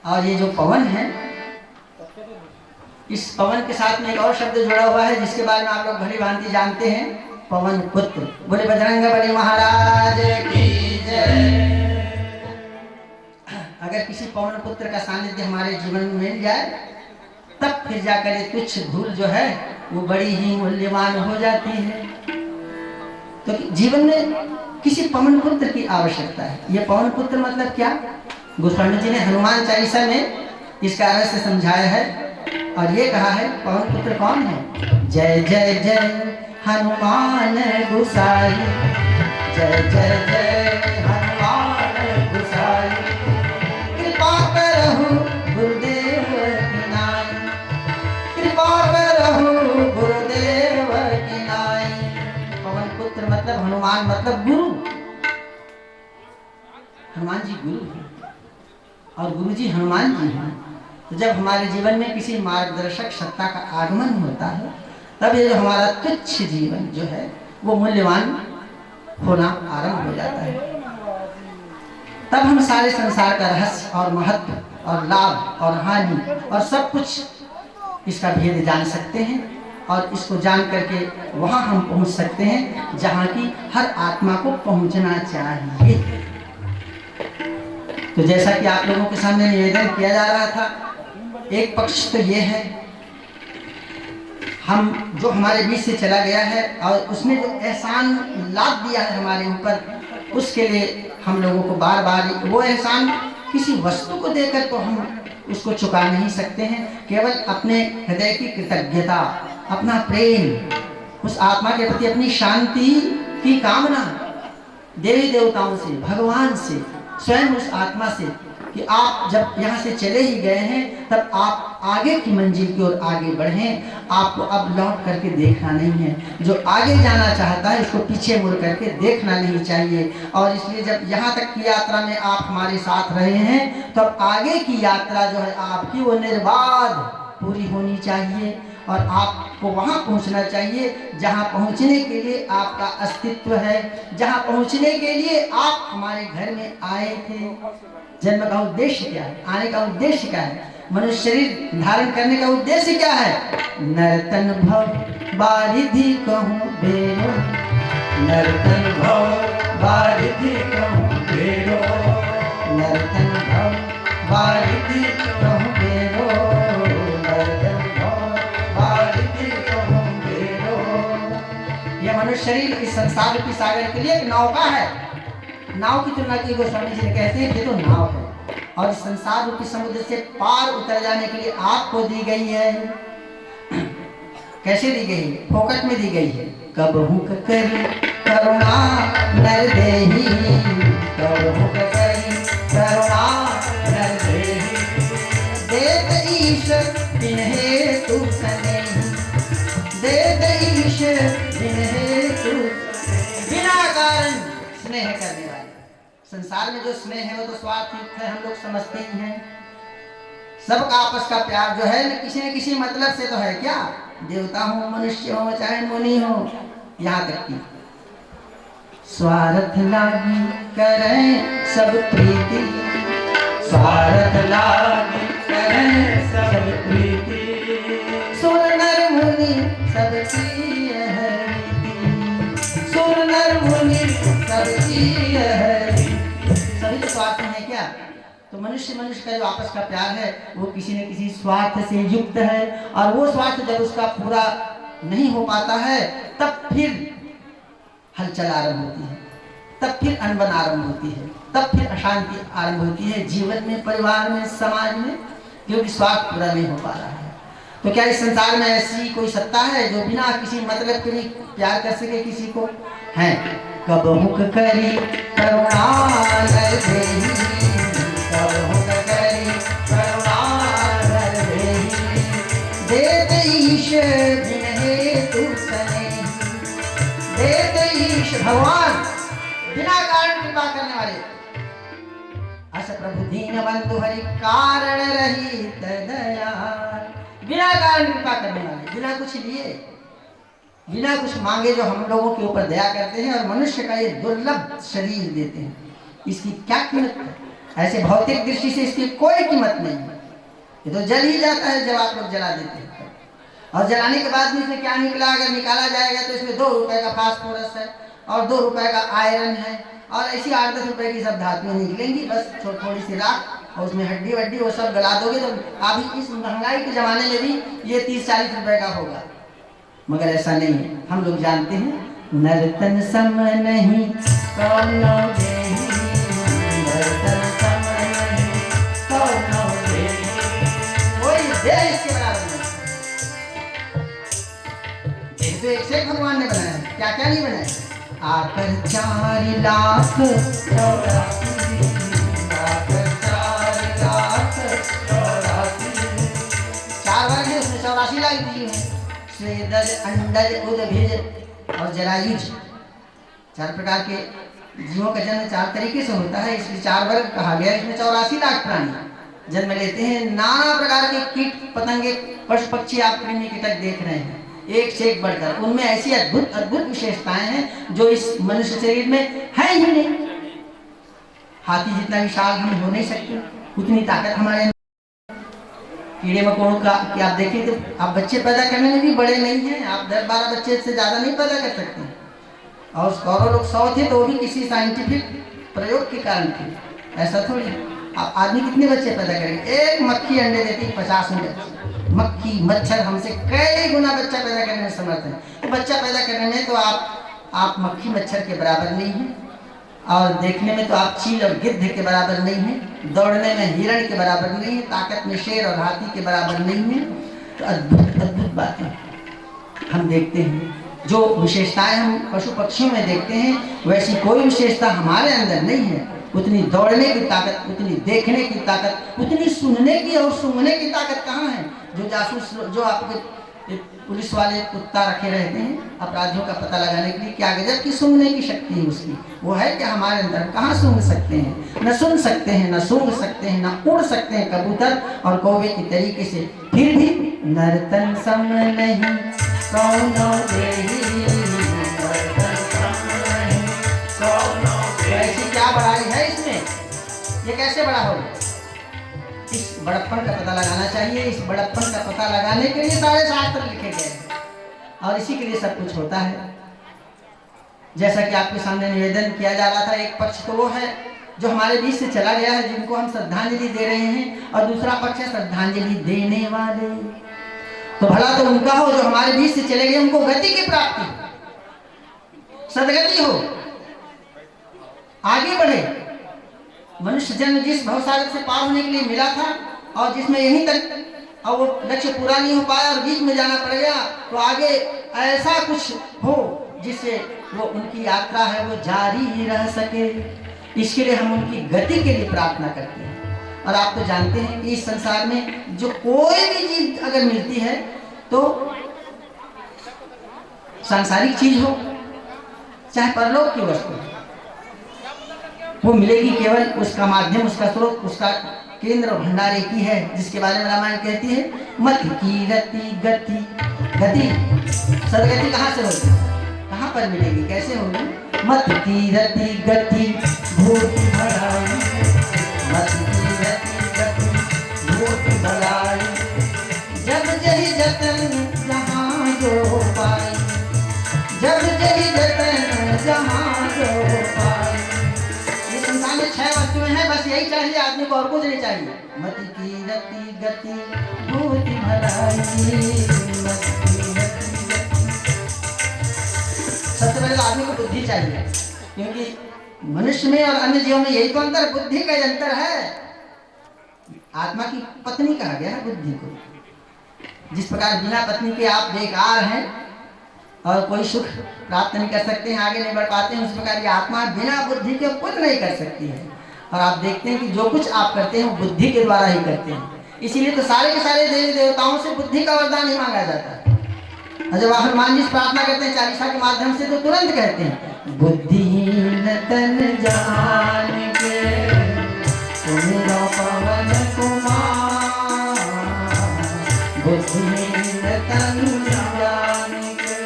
और ये जो पवन है, इस पवन के साथ में एक और शब्द जुड़ा हुआ है जिसके बारे में आप लोग भली भांति जानते हैं, पवन पुत्र। बोले बजरंगबली महाराज की जय। अगर किसी पवन पुत्र का सानिध्य हमारे जीवन में मिल जाए, तब फिर जाकर ये तुच्छ धूल जो है वो बड़ी ही मूल्यवान हो जाती है। तो जीवन में किसी पवन पुत्र की आवश्यकता है। ये पवन पुत्र मतलब क्या? गोस्वामी जी ने हनुमान चालीसा में इसका रहस्य समझाया है और ये कहा है पवन पुत्र कौन है? जय जय जय हनुमान गुसाई, जय जय जय हनुमान गुसाई, कृपा करहु गुरुदेव की नाई, कृपा करहु गुरुदेव की नाई। पवन पुत्र मतलब हनुमान मतलब गुरु। हनुमान जी गुरु हैं और गुरु जी हनुमान जी हैं। तो जब हमारे जीवन में किसी मार्गदर्शक सत्ता का आगमन होता है, तब ये जो हमारा तुच्छ जीवन जो है वो मूल्यवान होना आरंभ हो जाता है। तब हम सारे संसार का रहस्य और महत्व और लाभ और हानि और सब कुछ इसका भेद जान सकते हैं और इसको जान करके वहाँ हम पहुँच सकते हैं जहाँ की हर आत्मा को पहुँचना चाहिए। तो जैसा कि आप लोगों के सामने निवेदन किया जा रहा था, एक पक्ष तो ये है हम जो हमारे बीच से चला गया है और उसने जो एहसान लाद दिया है हमारे ऊपर, उसके लिए हम लोगों को बार बार वो एहसान किसी वस्तु को देकर तो हम उसको चुका नहीं सकते हैं। केवल अपने हृदय की कृतज्ञता, अपना प्रेम, उस आत्मा के प्रति अपनी शांति की कामना देवी देवताओं से, भगवान से, स्वयं उस आत्मा से कि आप जब यहाँ से चले ही गए हैं तब आप आगे की मंजिल की ओर आगे बढ़ें। आपको अब लौट करके देखना नहीं है। जो आगे जाना चाहता है उसको पीछे मुड़ करके देखना नहीं चाहिए। और इसलिए जब यहाँ तक की यात्रा में आप हमारे साथ रहे हैं तब आगे की यात्रा जो है आपकी वो निर्बाध पूरी होनी चाहिए और आपको वहाँ पहुँचना चाहिए जहाँ पहुँचने के लिए आपका अस्तित्व है, जहाँ पहुँचने के लिए आप हमारे घर में आए थे। जन्म का उद्देश्य क्या है? आने का उद्देश्य क्या है? मनुष्य शरीर धारण करने का उद्देश्य क्या है? नर्तन भव बारिधि कहूँ बेरो, नर्तन भव बारिधि कहूँ बेरो, नर्तन भव बारिधि कहूँ बेरो, नर्तन भव बारिधि कहूँ बेरो। यह मनुष्य शरीर इस संसार रूपी सागर के लिए एक नौका है। नाव की तुलना की गोस्वामी जी ने कहते हैं ये तो नाव है और संसार रूपी समुद्र से पार उतर जाने के लिए आपको दी गई है। कैसे दी गई है? फोकट में दी गई है। कबहू करी करुणा नर देही, कबहू करी करुणा नर देही, देत ईश बिन्हे तू सनेही, देत ईश बिन्हे तू, बिना कारण स्नेह करने वाले। संसार में जो स्नेह है वो तो स्वार्थ युक्त है, हम लोग समझते ही हैं। सबका आपस का प्यार जो है न किसी मतलब से तो है। क्या देवता हो, मनुष्य हो, चाहे मुनि हो, यहाँ तक की स्वार्थ लागी करें सब प्रीति, स्वार्थ लागी करें सब प्रीति, सुर नर मुनि सबकी है रीति, सुर नर मुनि सबकी है। सभी तो स्वार्थ है क्या? तो मनुष्य का जो आपस का प्यार है वो किसी न किसी स्वार्थ से युक्त है और वो स्वार्थ जब उसका पूरा नहीं हो पाता है तब फिर हलचल आरंभ होती है, तब फिर अनबन आरंभ होती है, तब फिर अशांति आरंभ होती है जीवन में, परिवार में, समाज में, क्योंकि स्वार्थ पूरा नहीं हो पा रहा है। तो क्या इस संसार में ऐसी कोई सत्ता है जो बिना किसी मतलब के लिए प्यार कर सके किसी को? है। कबहू करी करुणा नर देही, कबहू करी करुणा नर देही, देत ईश बिन्हे तू सनेही, देत ईश भगवान बिना कारण कृपा करने वाले। अस प्रभु दीन बंधु हरि कारण रहित दयाल, बिना कारण कृपा करने वाले, बिना कुछ लिए, बिना कुछ मांगे जो हम लोगों के ऊपर दया करते हैं और मनुष्य का ये दुर्लभ शरीर देते हैं। इसकी क्या कीमत है? ऐसे भौतिक दृष्टि से इसकी कोई कीमत नहीं है। ये तो जल ही जाता है जब आप लोग जला देते हैं। और जलाने के बाद भी इसमें क्या निकला? अगर निकाला जाएगा तो इसमें 2 रुपए का फास्फोरस है और 2 रुपए का आयरन है और ऐसी 8-10 रुपए की सब धातुएं निकलेंगी। बस थोड़ी सी राख और उसमें हड्डी वड्डी वो सब गला दोगे तो अभी इस महंगाई के ज़माने में भी ये 30-40 रुपए का होगा। मगर ऐसा नहीं है। हम लोग जानते हैं नर्तन सम नहीं कौनो देही, नर्तन सम नहीं कौनो देही, कोई देह इसके बराबर नहीं। देह तो एक से भगवान ने बनाया है, क्या क्या नहीं बनाया। आकर 4 लाख 84, आकर 4 लाख 84, 4 वर्ग है उसमें 84 लाख दिए हैं। स्वेदज, अंडज, उदभिज और जरायुज, 4 प्रकार के जीवों का जन्म 4 तरीके से होता है, इसलिए 4 वर्ग कहा गया। इसमें 84 लाख प्राणी जन्म लेते हैं। नाना प्रकार के कीट पतंगे, पशु पक्षी आप कृमि कीटक देख रहे हैं, एक से एक बढ़कर। उनमें ऐसी अद्भुत अद्भुत विशेषताएं हैं जो इस मनुष्य शरीर में है ही नहीं। हाथी जितना विशाल हम हो नहीं सकते, उतनी ताकत हमारे। कीड़े मकोड़ों का कि आप देखें तो आप बच्चे पैदा करने में भी बड़े नहीं हैं, आप 10-12 बच्चे से ज़्यादा नहीं पैदा कर सकते। और कौरव लोग 100 थे तो वो भी किसी साइंटिफिक प्रयोग के कारण थे, ऐसा थोड़ी। आप आदमी कितने बच्चे पैदा करेंगे? एक मक्खी अंडे देती है 50 बच्चे। मक्खी मच्छर हमसे कई गुना बच्चा पैदा करने में समर्थ है। तो बच्चा पैदा करने में तो आप मक्खी मच्छर के बराबर नहीं है। और देखने में तो आप चील और गिद्ध के बराबर नहीं है, दौड़ने में हिरण के बराबर नहीं है, ताकत में शेर और हाथी के बराबर नहीं है। तो अद्भुत अद्भुत बातें हम देखते हैं। जो विशेषताएं हम पशु पक्षियों में देखते हैं, वैसी कोई विशेषता हमारे अंदर नहीं है। उतनी दौड़ने की ताकत, उतनी देखने की ताकत, उतनी सुनने की और सूंघने की ताकत कहाँ है? जो जासूस, जो आपके पुलिस वाले कुत्ता रखे रहते हैं अपराधियों का पता लगाने के लिए, क्या गजब की सूंघने की शक्ति है उसकी। वो है कि हमारे अंदर कहाँ सूंघ सकते हैं? न सुन सकते हैं, न सूंघ सकते हैं, न उड़ सकते हैं कबूतर और कौवे की तरीके से। फिर भी नर्तन सम नहीं कौनो देही, ऐसी क्या बड़ाई है इसमें? ये कैसे बड़ा हो? इस बड़प्पन का पता लगाना चाहिए। इस बड़प्पन का पता लगाने के लिए सारे शास्त्र लिखे गए हैं और इसी के लिए सब कुछ होता है। जैसा कि आपके सामने निवेदन किया जा रहा था, एक पक्ष तो वो है जो हमारे बीच से चला गया है, जिनको हम श्रद्धांजलि दे रहे हैं, और दूसरा पक्ष है श्रद्धांजलि देने वाले। तो भला तो उनका हो जो हमारे बीच से चले गए, उनको गति की प्राप्ति, सदगति हो, आगे बढ़े। मनुष्य जन्म जिस भवसागर से पार होने के लिए मिला था और जिसमें यहीं तक और वो लक्ष्य पूरा नहीं हो पाया और बीच में जाना पड़ गया, तो आगे ऐसा कुछ हो जिससे वो उनकी यात्रा है वो जारी रह सके। इसके लिए हम उनकी गति के लिए प्रार्थना करते हैं। और आप तो जानते हैं कि इस संसार में जो कोई भी चीज अगर मिलती है तो सांसारिक चीज हो चाहे परलोक की वस्तु, वो मिलेगी केवल उसका माध्यम, उसका स्रोत, उसका केंद्र भंडार एक ही है, जिसके बारे में रामायण कहती है मति की रति गति। गति, सदगति कहाँ से होगी, कहाँ पर मिलेगी, कैसे होगी? मति की रति गति भूति भलाई, मति की रति गति भूति भलाई, जब जही जतन जहाँ जो पाई, जब जही जतन जहाँ जो पाई। संसार में 6 वस्तुएं हैं, बस यही चाहिए आदमी को, और कुछ नहीं चाहिए। मति की रति गति भूति भलाई, मति की रति गति। सबसे पहले आदमी को बुद्धि चाहिए, क्योंकि मनुष्य में और अन्य जीवों में यही तो अंतर, बुद्धि का अंतर है। आत्मा की पत्नी कहा गया है बुद्धि को। जिस प्रकार बिना पत्नी के आप बेकार हैं और कोई सुख प्राप्त नहीं कर सकते हैं, आगे नहीं बढ़ पाते हैं, उस प्रकार की आत्मा बिना बुद्धि के कुछ नहीं कर सकती है। और आप देखते हैं कि जो कुछ आप करते हैं वो बुद्धि के द्वारा ही करते हैं। इसीलिए तो सारे के सारे देवी देवताओं से बुद्धि का वरदान ही मांगा जाता है। और जब हनुमान जी प्रार्थना करते हैं चालीसा के माध्यम से, तो तुरंत कहते हैं बुद्धिहीन तन जान के तुम पवन कुमार, बुद्धिहीन तन जान के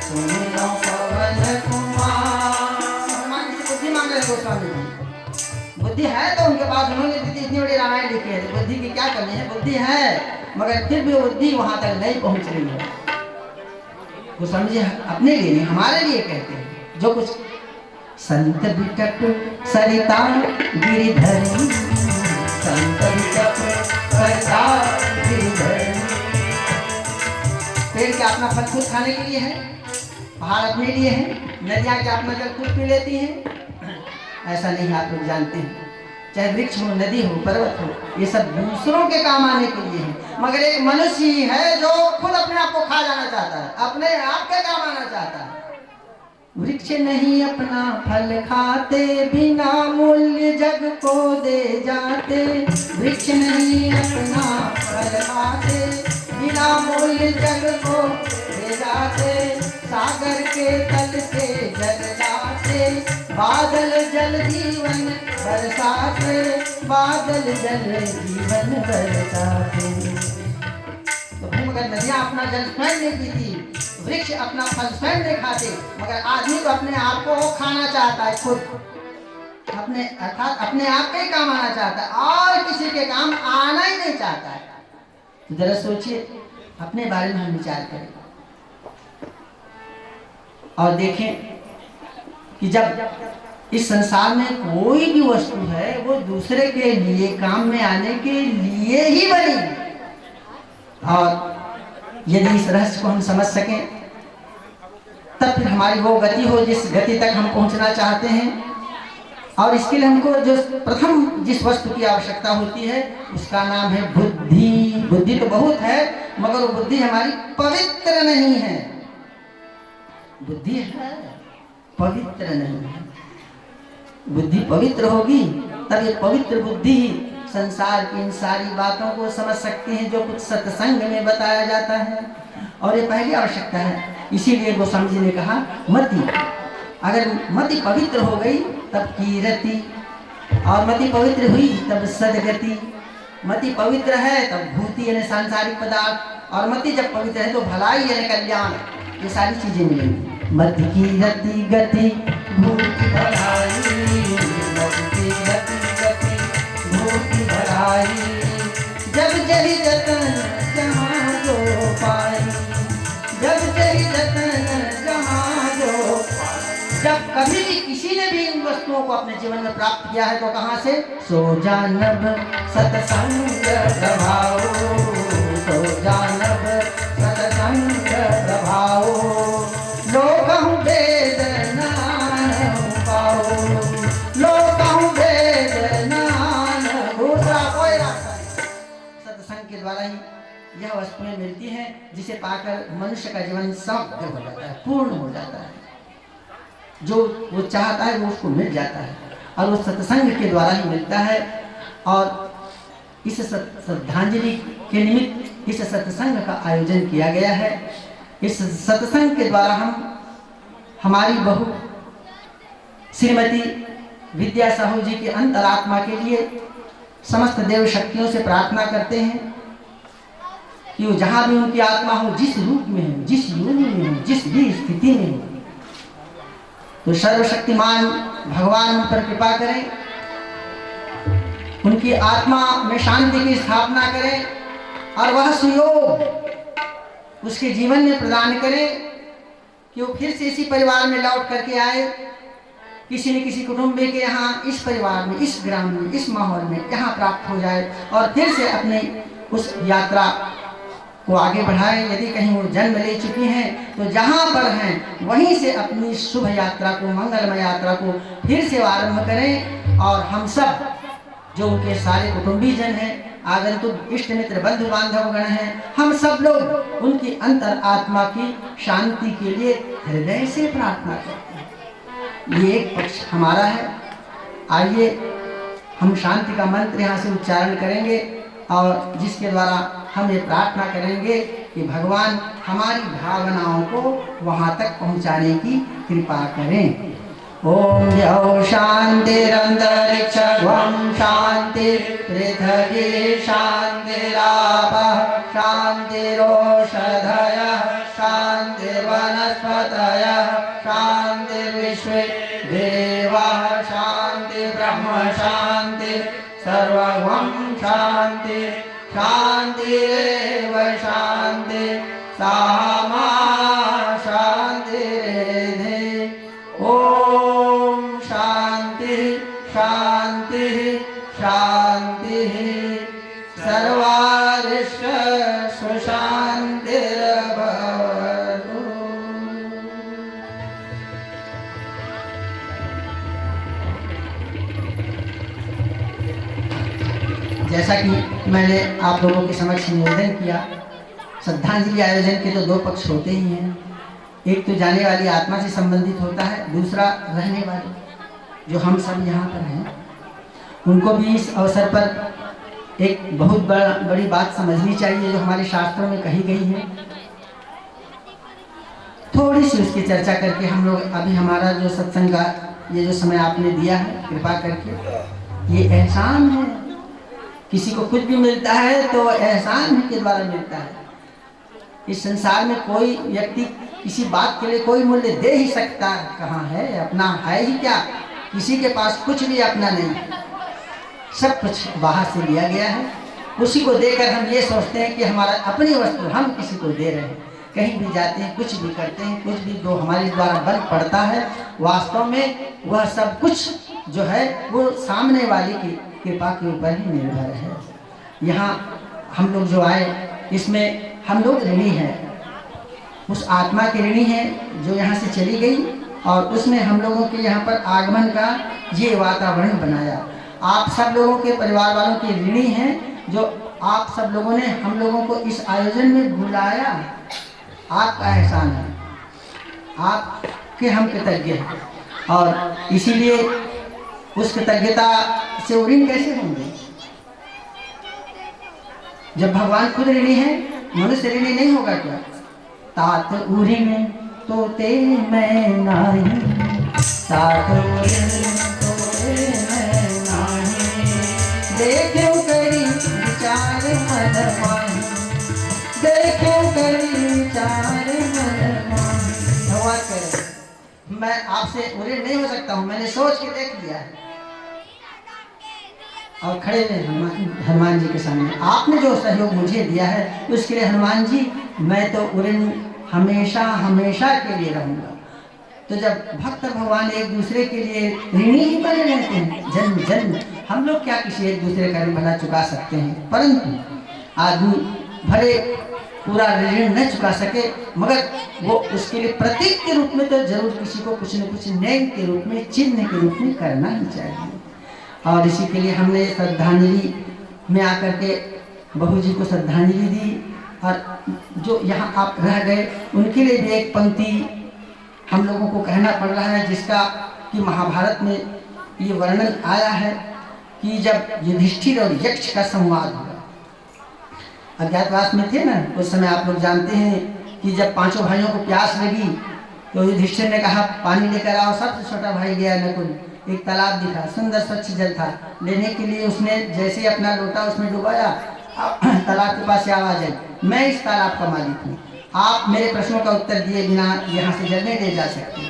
तुम पवन कुमार। हनुमान जी से बुद्धि मांग रहे गोस्वामी जी। बुद्धि है तो उनके पास, उन्होंने इतनी बड़ी रामायण लिखी है, तो बुद्धि की क्या कमी है? बुद्धि है, मगर फिर भी वो बुद्धि वहां तक नहीं पहुंच रही है। गोस्वामी जी अपने लिए नहीं, हमारे लिए कहते हैं जो कुछ संत बिटप सरिता गिरिधरी, संत बिटप सरिता गिरिधरी। पेड़ क्या अपना फल खुद खाने के लिए है? पहाड़ अपने लिए है? नदियाँ क्या अपना जल खुद पी लेती हैं? ऐसा नहीं, आप लोग जानते हैं। चाहे वृक्ष हो, नदी हो, पर्वत हो, ये सब दूसरों के काम आने के लिए है। मगर एक मनुष्य ही है जो खुद अपने आप को खा जाना चाहता है, अपने आप के काम आना चाहता है। वृक्ष नहीं अपना फल खाते, बिना मूल्य जग को दे जाते। वृक्ष नहीं अपना फल खाते, बिना मूल्य जग को दे जाते। सागर के तल से जल लाते, बादल जल जीवन बरसाते, बादल जल जीवन बरसाते। तो भाई मगर नदियाँ अपना जल स्वयं नहीं पीती, वृक्ष अपना फल स्वयं नहीं खाते, मगर आदमी तो अपने आप को खाना चाहता है खुद, अपने अर्थात अपने आप के काम आना चाहता है और किसी के काम आना ही नहीं चाहता है। तो जरा सोचिए, अपने बारे में हम विचार करें और देखें कि जब इस संसार में कोई भी वस्तु है वो दूसरे के लिए, काम में आने के लिए ही बनी। और यदि इस रहस्य को हम समझ सकें तब फिर हमारी वो गति हो जिस गति तक हम पहुंचना चाहते हैं। और इसके लिए हमको जो प्रथम जिस वस्तु की आवश्यकता होती है उसका नाम है बुद्धि। बुद्धि तो बहुत है मगर वो बुद्धि हमारी पवित्र नहीं है। बुद्धि है पवित्र नहीं है। बुद्धि पवित्र होगी तब ये पवित्र बुद्धि संसार की इन सारी बातों को समझ सकती है जो कुछ सत्संग में बताया जाता है। और ये पहली आवश्यकता है। इसीलिए गोस्वामी जी ने कहा मति, अगर मति पवित्र हो गई तब कीरति, और मति पवित्र हुई तब सदगति। मति पवित्र है तब भूति यानी सांसारिक पदार्थ, और मति जब पवित्र है तो भलाई यानी कल्याण, ये सारी चीजें मिलेंगी। मति की रति गति भूति भलाई, मति की रति गति भूति भलाई, जब जही जतन जहाँ जो पाई, जब जही जतन जहाँ जो। जब कभी भी किसी ने भी इन वस्तुओं को अपने जीवन में प्राप्त किया है तो कहाँ से? सो जानब सत्संग प्रभाव, सो जानब सत्संग प्रभाव, लोकहु वेद नाम पाओ, लोकहु वेद नाम। दूसरा कोई रास्ता नहीं, सत्संग के द्वारा ही यह वस्तुएं मिलती हैं जिसे पाकर मनुष्य का जीवन समग्र हो जाता है, पूर्ण हो जाता है। जो वो चाहता है वो उसको मिल जाता है और वो सत्संग के द्वारा ही मिलता है। और इस श्रद्धांजलि के निमित्त इस सत्संग का आयोजन किया गया है। इस सत्संग के द्वारा हम हमारी बहू श्रीमती विद्या साहू जी की अंतरात्मा के लिए समस्त देव शक्तियों से प्रार्थना करते हैं कि वो जहाँ भी उनकी आत्मा हो, जिस रूप में हो, जिस योनि में हो, जिस भी स्थिति में हो, तो सर्वशक्तिमान भगवान उन पर कृपा करें, उनकी आत्मा में शांति की स्थापना करें और वह सुयोग उसके जीवन में प्रदान करें कि वो फिर से इसी परिवार में लौट करके आए, किसी न किसी कुटुंबी के यहाँ, इस परिवार में, इस ग्राम में, इस माहौल में यहाँ प्राप्त हो जाए और फिर से अपनी उस यात्रा को आगे बढ़ाए। यदि कहीं वो जन्म ले चुकी हैं तो जहाँ पर हैं वहीं से अपनी शुभ यात्रा को, मंगलमय यात्रा को फिर से आरंभ करें। और हम सब जो उनके सारे कुटुंबी जन हैं, आगंतुक इष्ट मित्र बंधु बांधव गण हैं, हम सब लोग उनकी अंतर आत्मा की शांति के लिए हृदय से प्रार्थना करते हैं। ये एक पक्ष हमारा है। आइए हम शांति का मंत्र यहाँ से उच्चारण करेंगे और जिसके द्वारा हम ये प्रार्थना करेंगे कि भगवान हमारी भावनाओं को वहाँ तक पहुँचाने की कृपा करें। ओम यौ शांतिरंतरिक्षं शांति पृथ्वी शांतिरापः शांतिरोषधयः शांतिर्वनस्पतयः शांतिर्विश्वे देवाः शांति ब्रह्म शांति सर्वं शांति शांतिरेव शांति सामा शांतिरेधि। ओम शांति शांति शांति सर्वारिष्ट सुशांतिर्भवतु। जैसा कि मैंने आप लोगों के समक्ष निवेदन किया, श्रद्धांजलि आयोजन के तो दो पक्ष होते ही हैं। एक तो जाने वाली आत्मा से संबंधित होता है, दूसरा रहने वाले जो हम सब यहाँ पर हैं उनको भी इस अवसर पर एक बहुत बड़ी बात समझनी चाहिए जो हमारे शास्त्रों में कही गई है। थोड़ी सी उसकी चर्चा करके हम लोग अभी हमारा जो सत्संग का ये जो समय आपने दिया है कृपा करके, ये एहसान है। किसी को कुछ भी मिलता है तो एहसान के द्वारा मिलता है। इस संसार में कोई व्यक्ति किसी बात के लिए कोई मूल्य दे ही सकता कहाँ है? अपना है ही क्या? किसी के पास कुछ भी अपना नहीं, सब कुछ बाहर से लिया गया है। उसी को देकर हम ये सोचते हैं कि हमारा अपनी वस्तु हम किसी को दे रहे हैं। कहीं भी जाते हैं, कुछ भी करते हैं, कुछ भी जो हमारे द्वारा बन पड़ता है, वास्तव में वह सब कुछ जो है वो सामने वाले की कृपा के ऊपर ही निर्भर है। यहाँ हम लोग जो आए इसमें हम लोग ऋणी हैं। उस आत्मा की ऋणी है जो यहाँ से चली गई और उसने हम लोगों के यहाँ पर आगमन का ये वातावरण बनाया। आप सब लोगों के परिवार वालों की ऋणी हैं जो आप सब लोगों ने हम लोगों को इस आयोजन में बुलाया। आपका एहसान है, आपके हम कृतज्ञ हैं और इसीलिए उस कृतज्ञता से ऋणी कैसे होंगे जब भगवान खुद ऋणी है? मनुष्य ऋणी नहीं होगा क्या? तात ऋण तो ते मैं नाही, तात ऋण तो ते मैं नाही, देखो करी विचार मन माही, देखो करी विचार मन माही। भगवान कहे मैं आपसे ऋणी नहीं हो सकता हूँ, मैंने सोच के देख लिया है। और खड़े हैं हनुमान जी के सामने, आपने जो सहयोग मुझे दिया है उसके लिए हनुमान जी मैं तो ऋण हमेशा हमेशा के लिए रहूंगा। तो जब भक्त भगवान एक दूसरे के लिए ऋणी ही बने रहते हैं जन्म जन्म, हम लोग क्या किसी एक दूसरे का भला चुका सकते हैं? परंतु आदमी भले पूरा ऋण न चुका सके मगर वो उसके लिए प्रतीक के रूप में तो जरूर किसी को कुछ न कुछ नेम के रूप में, चिन्ह के रूप में करना ही चाहिए। और इसी के लिए हमने श्रद्धांजलि में आकर के बहू जी को श्रद्धांजलि दी और जो यहाँ आप रह गए उनके लिए भी एक पंक्ति हम लोगों को कहना पड़ रहा है जिसका कि महाभारत में ये वर्णन आया है कि जब युधिष्ठिर और यक्ष का संवाद हुआ, अज्ञातवास में थे ना उस समय, आप लोग जानते हैं कि जब पांचों भाइयों को प्यास लगी तो युधिष्ठिर ने कहा पानी लेकर आओ। सबसे छोटा भाई गया नकुल, एक तालाब दिखा, सुंदर स्वच्छ जल था, लेने के लिए उसने जैसे ही अपना लोटा उसमें डुबाया, तालाब के पास से आवाज आई, मैं इस तालाब का मालिक हूँ, आप मेरे प्रश्नों का उत्तर दिए बिना यहाँ से जल नहीं ले जा सकते।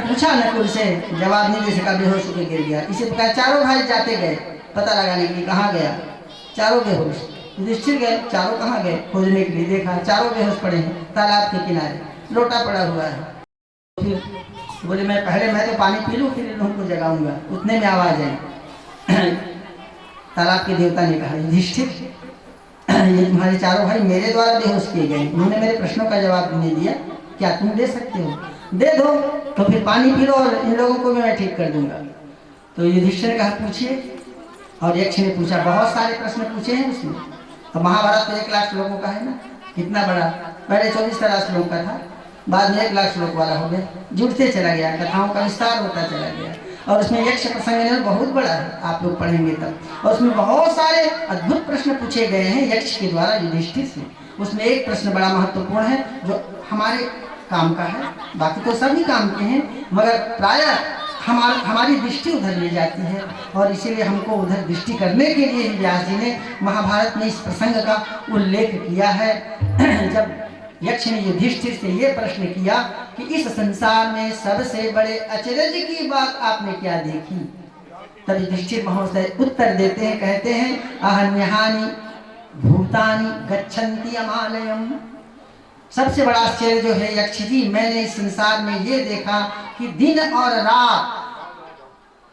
पूछा नकुल से, जवाब नहीं दे सका, बेहोश होकर गिर गया। इसी प्रकार चारों भाई जाते गए पता लगाने के लिए, कहाँ गया? चारों बेहोश। युधिष्ठिर गए, चारों कहाँ गए? खोजने के लिए, देखा चारों बेहोश पड़े हैं तालाब के किनारे, लोटा पड़ा हुआ है। फिर बोले मैं तो पानी पी लूँ फिर उनको जगाऊंगा। उतने में आवाज आई, तालाब के देवता ने कहा युधिष्ठिर ये तुम्हारे चारों भाई मेरे द्वारा बेहोश किए गए, उन्होंने मेरे प्रश्नों का जवाब नहीं दिया, क्या तुम दे सकते हो? दे दो तो फिर पानी पी लो और इन लोगों को भी मैं ठीक कर दूंगा। तो युधिष्ठिर ने कहा पूछिए। और यक्ष ने पूछा, बहुत सारे प्रश्न पूछे हैं उसने। अब महाभारत तो 1 लाख श्लोकों का है ना, कितना बड़ा, पहले 24,000 श्लोक का था, बाद में 1 लाख श्लोक वाला हो गया, जुड़ते चला गया, कथाओं का विस्तार होता चला गया। और उसमें यक्ष प्रसंग बहुत बड़ा है, आप लोग पढ़ेंगे तब। और उसमें बहुत सारे अद्भुत प्रश्न पूछे गए हैं यक्ष के द्वारा युधिष्ठिर से। उसमें एक प्रश्न बड़ा महत्वपूर्ण है जो हमारे काम का है, बाकी तो सभी काम के हैं, मगर प्रायः हमारी दृष्टि उधर ले जाती है और इसीलिए हमको उधर दृष्टि करने के लिए ही व्यास जी ने महाभारत में इस प्रसंग का उल्लेख किया है। जब यक्ष ने युधिष्ठिर से ये प्रश्न किया कि इस संसार में सबसे बड़े अचरज की बात आपने क्या देखी, तब युधिष्ठिर महोदय उत्तर देते हैं, कहते हैं अहन्यहानि भूतानि गच्छन्ति अमालयम्। सबसे बड़ा आश्चर्य जो है यक्ष जी, मैंने इस संसार में ये देखा कि दिन और रात,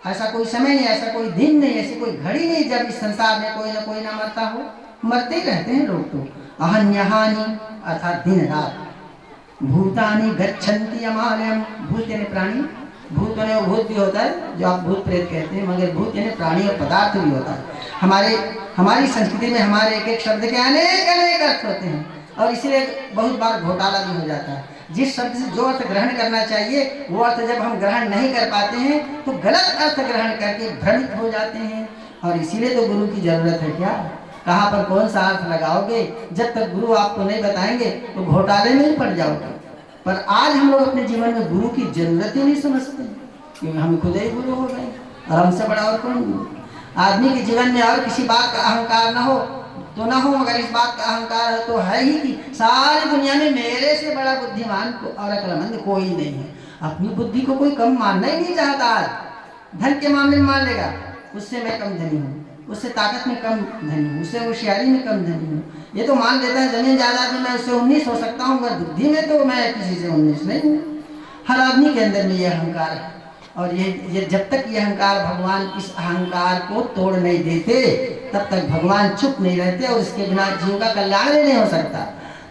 ऐसा कोई समय नहीं, ऐसा कोई दिन नहीं, ऐसी कोई घड़ी नहीं जब इस संसार में कोई ना मरता हो। मरते ही रहते हैं लोग तो। अहन्यहानि अर्थात दिन रात, भूतानि गच्छन्ति अमालयम्। भूत यानी प्राणी, भूत यानी भूत भी होता है जो आप भूत प्रेत कहते हैं, मगर भूत यानी प्राणी और पदार्थ भी होता है। हमारी संस्कृति में हमारे एक एक शब्द के अनेक अनेक अर्थ होते हैं और इसलिए बहुत बार घोटाला भी हो जाता है। जिस शब्द से जो अर्थ ग्रहण करना चाहिए वो अर्थ जब हम ग्रहण नहीं कर पाते हैं तो गलत अर्थ ग्रहण करके भ्रमित हो जाते हैं। और इसीलिए तो गुरु की जरूरत है। क्या, कहाँ पर कौन सा अर्थ लगाओगे, जब तक गुरु आपको नहीं बताएंगे तो घोटाले में ही पड़ जाओगे। पर आज हम लोग अपने जीवन में गुरु की जरूरत ही नहीं समझते क्योंकि हम खुद ही गुरु हो गए और हमसे बड़ा और कौन। आदमी के जीवन में और किसी बात का अहंकार न हो तो ना हो, मगर इस बात का अहंकार तो है ही कि सारी दुनिया में मेरे से बड़ा बुद्धिमान और अक्लमंद कोई नहीं है। अपनी बुद्धि को कोई कम मानना ही नहीं चाहता। आज धन के मामले में मान लेगा उससे मैं कम धनी हूँ, उससे ताकत में कम धनी हूँ, उससे होशियारी में कम धनी हूँ। ये तो मान लेता है जमीन जायदाद में मैं उससे 19 हो सकता हूँ, मगर बुद्धि में तो मैं किसी से 19 नहीं हूँ। हर आदमी के अंदर में ये अहंकार है और ये जब तक ये अहंकार, भगवान इस अहंकार को तोड़ नहीं देते तब तक भगवान चुप नहीं रहते और इसके बिना जीव का कल्याण नहीं हो सकता।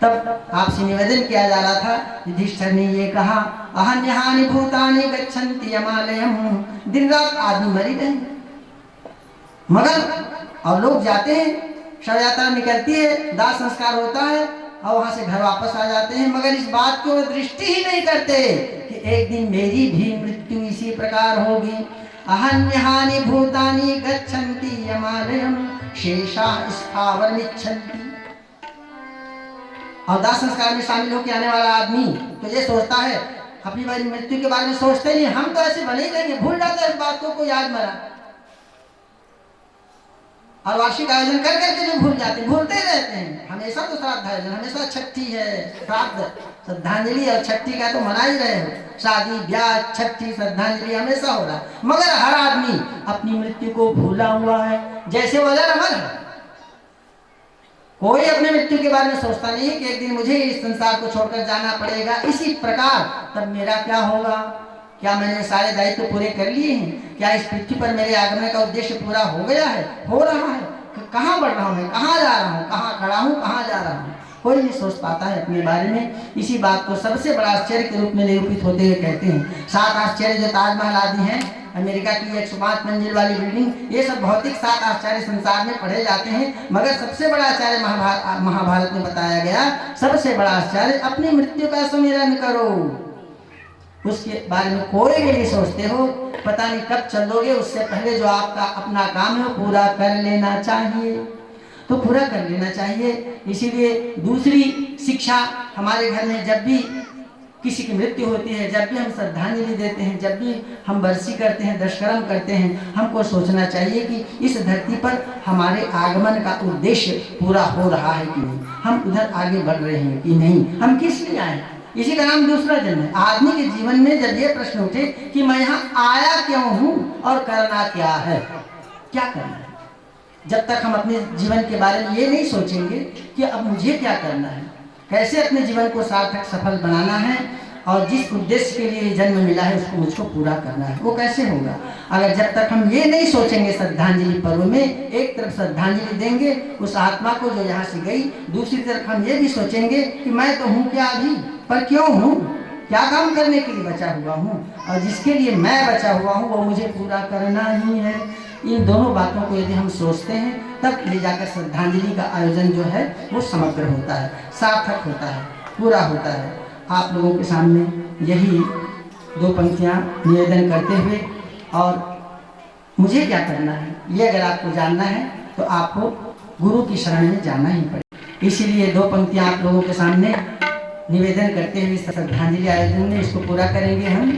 तब आपसे निवेदन किया जा रहा था, युधिष्ठिर ने ये कहा, अहन्यहानि भूतानि गच्छन्ति यमालयम, दिन रात आदमी मरी रहे मगर और लोग जाते हैं, शव यात्रा निकलती है, दाह संस्कार होता है और वहां से घर वापस आ जाते हैं, मगर इस बात की ओर दृष्टि ही नहीं करते कि एक दिन मेरी भी मृत्यु इसी प्रकार होगी। अहन्यहानि भूतानि गच्छन्ति यमालयम शेषा स्थावरमिच्छन्ति। और दाह संस्कार में शामिल होकर आने वाला आदमी तो ये सोचता है, अपनी मृत्यु के बारे में सोचते नहीं, हम तो ऐसे बने ही रहेंगे, भूल जाते हैं इस बात को याद मरा। और वार्षिक आयोजन कर करके जो भूल जाते हैं, भूलते रहते हैं। हमेशा तो श्राद्ध आयोजन, हमेशा छठी है, श्राद्ध श्रद्धांजलि और छठी का तो मना ही रहे हो, शादी ब्याह छठी श्रद्धांजलि हमेशा हो रहा, मगर हर आदमी अपनी मृत्यु को भूला हुआ है, जैसे वो अजर अमर है। कोई अपने मृत्यु के बारे में सोचता नहीं कि एक दिन मुझे इस संसार को छोड़कर जाना पड़ेगा, इसी प्रकार तब मेरा क्या होगा, क्या मैंने सारे दायित्व पूरे कर लिए हैं, क्या इस पृथ्वी पर मेरे आगमन का उद्देश्य पूरा हो गया है, हो रहा है, कहाँ बढ़ रहा हूँ मैं, कहाँ जा रहा हूँ, कहाँ खड़ा हूँ, कहाँ जा रहा हूँ, कोई नहीं सोच पाता है अपने बारे में। इसी बात को सबसे बड़ा आश्चर्य के रूप में निरूपित होते हुए कहते हैं, 7 आश्चर्य जो ताजमहल आदि हैं, अमेरिका की 105 मंजिल वाली बिल्डिंग, ये सब भौतिक 7 आश्चर्य संसार में पढ़े जाते हैं, मगर सबसे बड़ा आश्चर्य महाभारत में बताया गया, सबसे बड़ा आश्चर्य अपनी मृत्यु का सुमिरन करो। उसके बारे में कोई भी नहीं सोचते हो, पता नहीं कब चलोगे, उससे पहले जो आपका अपना काम है पूरा कर लेना चाहिए, तो पूरा कर लेना चाहिए। इसीलिए दूसरी शिक्षा हमारे घर में जब भी किसी की मृत्यु होती है, जब भी हम श्रद्धांजलि देते हैं, जब भी हम बरसी करते हैं, दशकर्म करते हैं, हमको सोचना चाहिए कि इस धरती पर हमारे आगमन का उद्देश्य पूरा हो रहा है कि नहीं, हम उधर आगे बढ़ रहे हैं कि नहीं, हम किस लिए आए। इसी का नाम दूसरा जन्म है। आदमी के जीवन में जब ये प्रश्न उठे कि मैं यहाँ आया क्यों हूँ और करना क्या है, क्या करना है, जब तक हम अपने जीवन के बारे में ये नहीं सोचेंगे कि अब मुझे क्या करना है, कैसे अपने जीवन को सार्थक सफल बनाना है, और जिस उद्देश्य के लिए जन्म मिला है उसको मुझको पूरा करना है, वो कैसे होगा अगर जब तक हम ये नहीं सोचेंगे। श्रद्धांजलि पर्व में एक तरफ श्रद्धांजलि देंगे उस आत्मा को जो यहाँ से गई, दूसरी तरफ हम ये भी सोचेंगे कि मैं तो हूँ क्या अभी, पर क्यों हूँ, क्या काम करने के लिए बचा हुआ हूँ, और जिसके लिए मैं बचा हुआ हूँ वो मुझे पूरा करना ही है। इन दोनों बातों को यदि हम सोचते हैं तब ले जाकर श्रद्धांजलि का आयोजन जो है वो समग्र होता है, सार्थक होता है, पूरा होता है। आप लोगों के सामने यही 2 पंक्तियाँ निवेदन करते हुए, और मुझे क्या करना है ये अगर आपको जानना है तो आपको गुरु की शरण में जाना ही पड़ेगा। इसीलिए 2 पंक्तियाँ आप लोगों के सामने निवेदन करते हुए श्रद्धांजलि आयोजन में इसको पूरा करेंगे हम।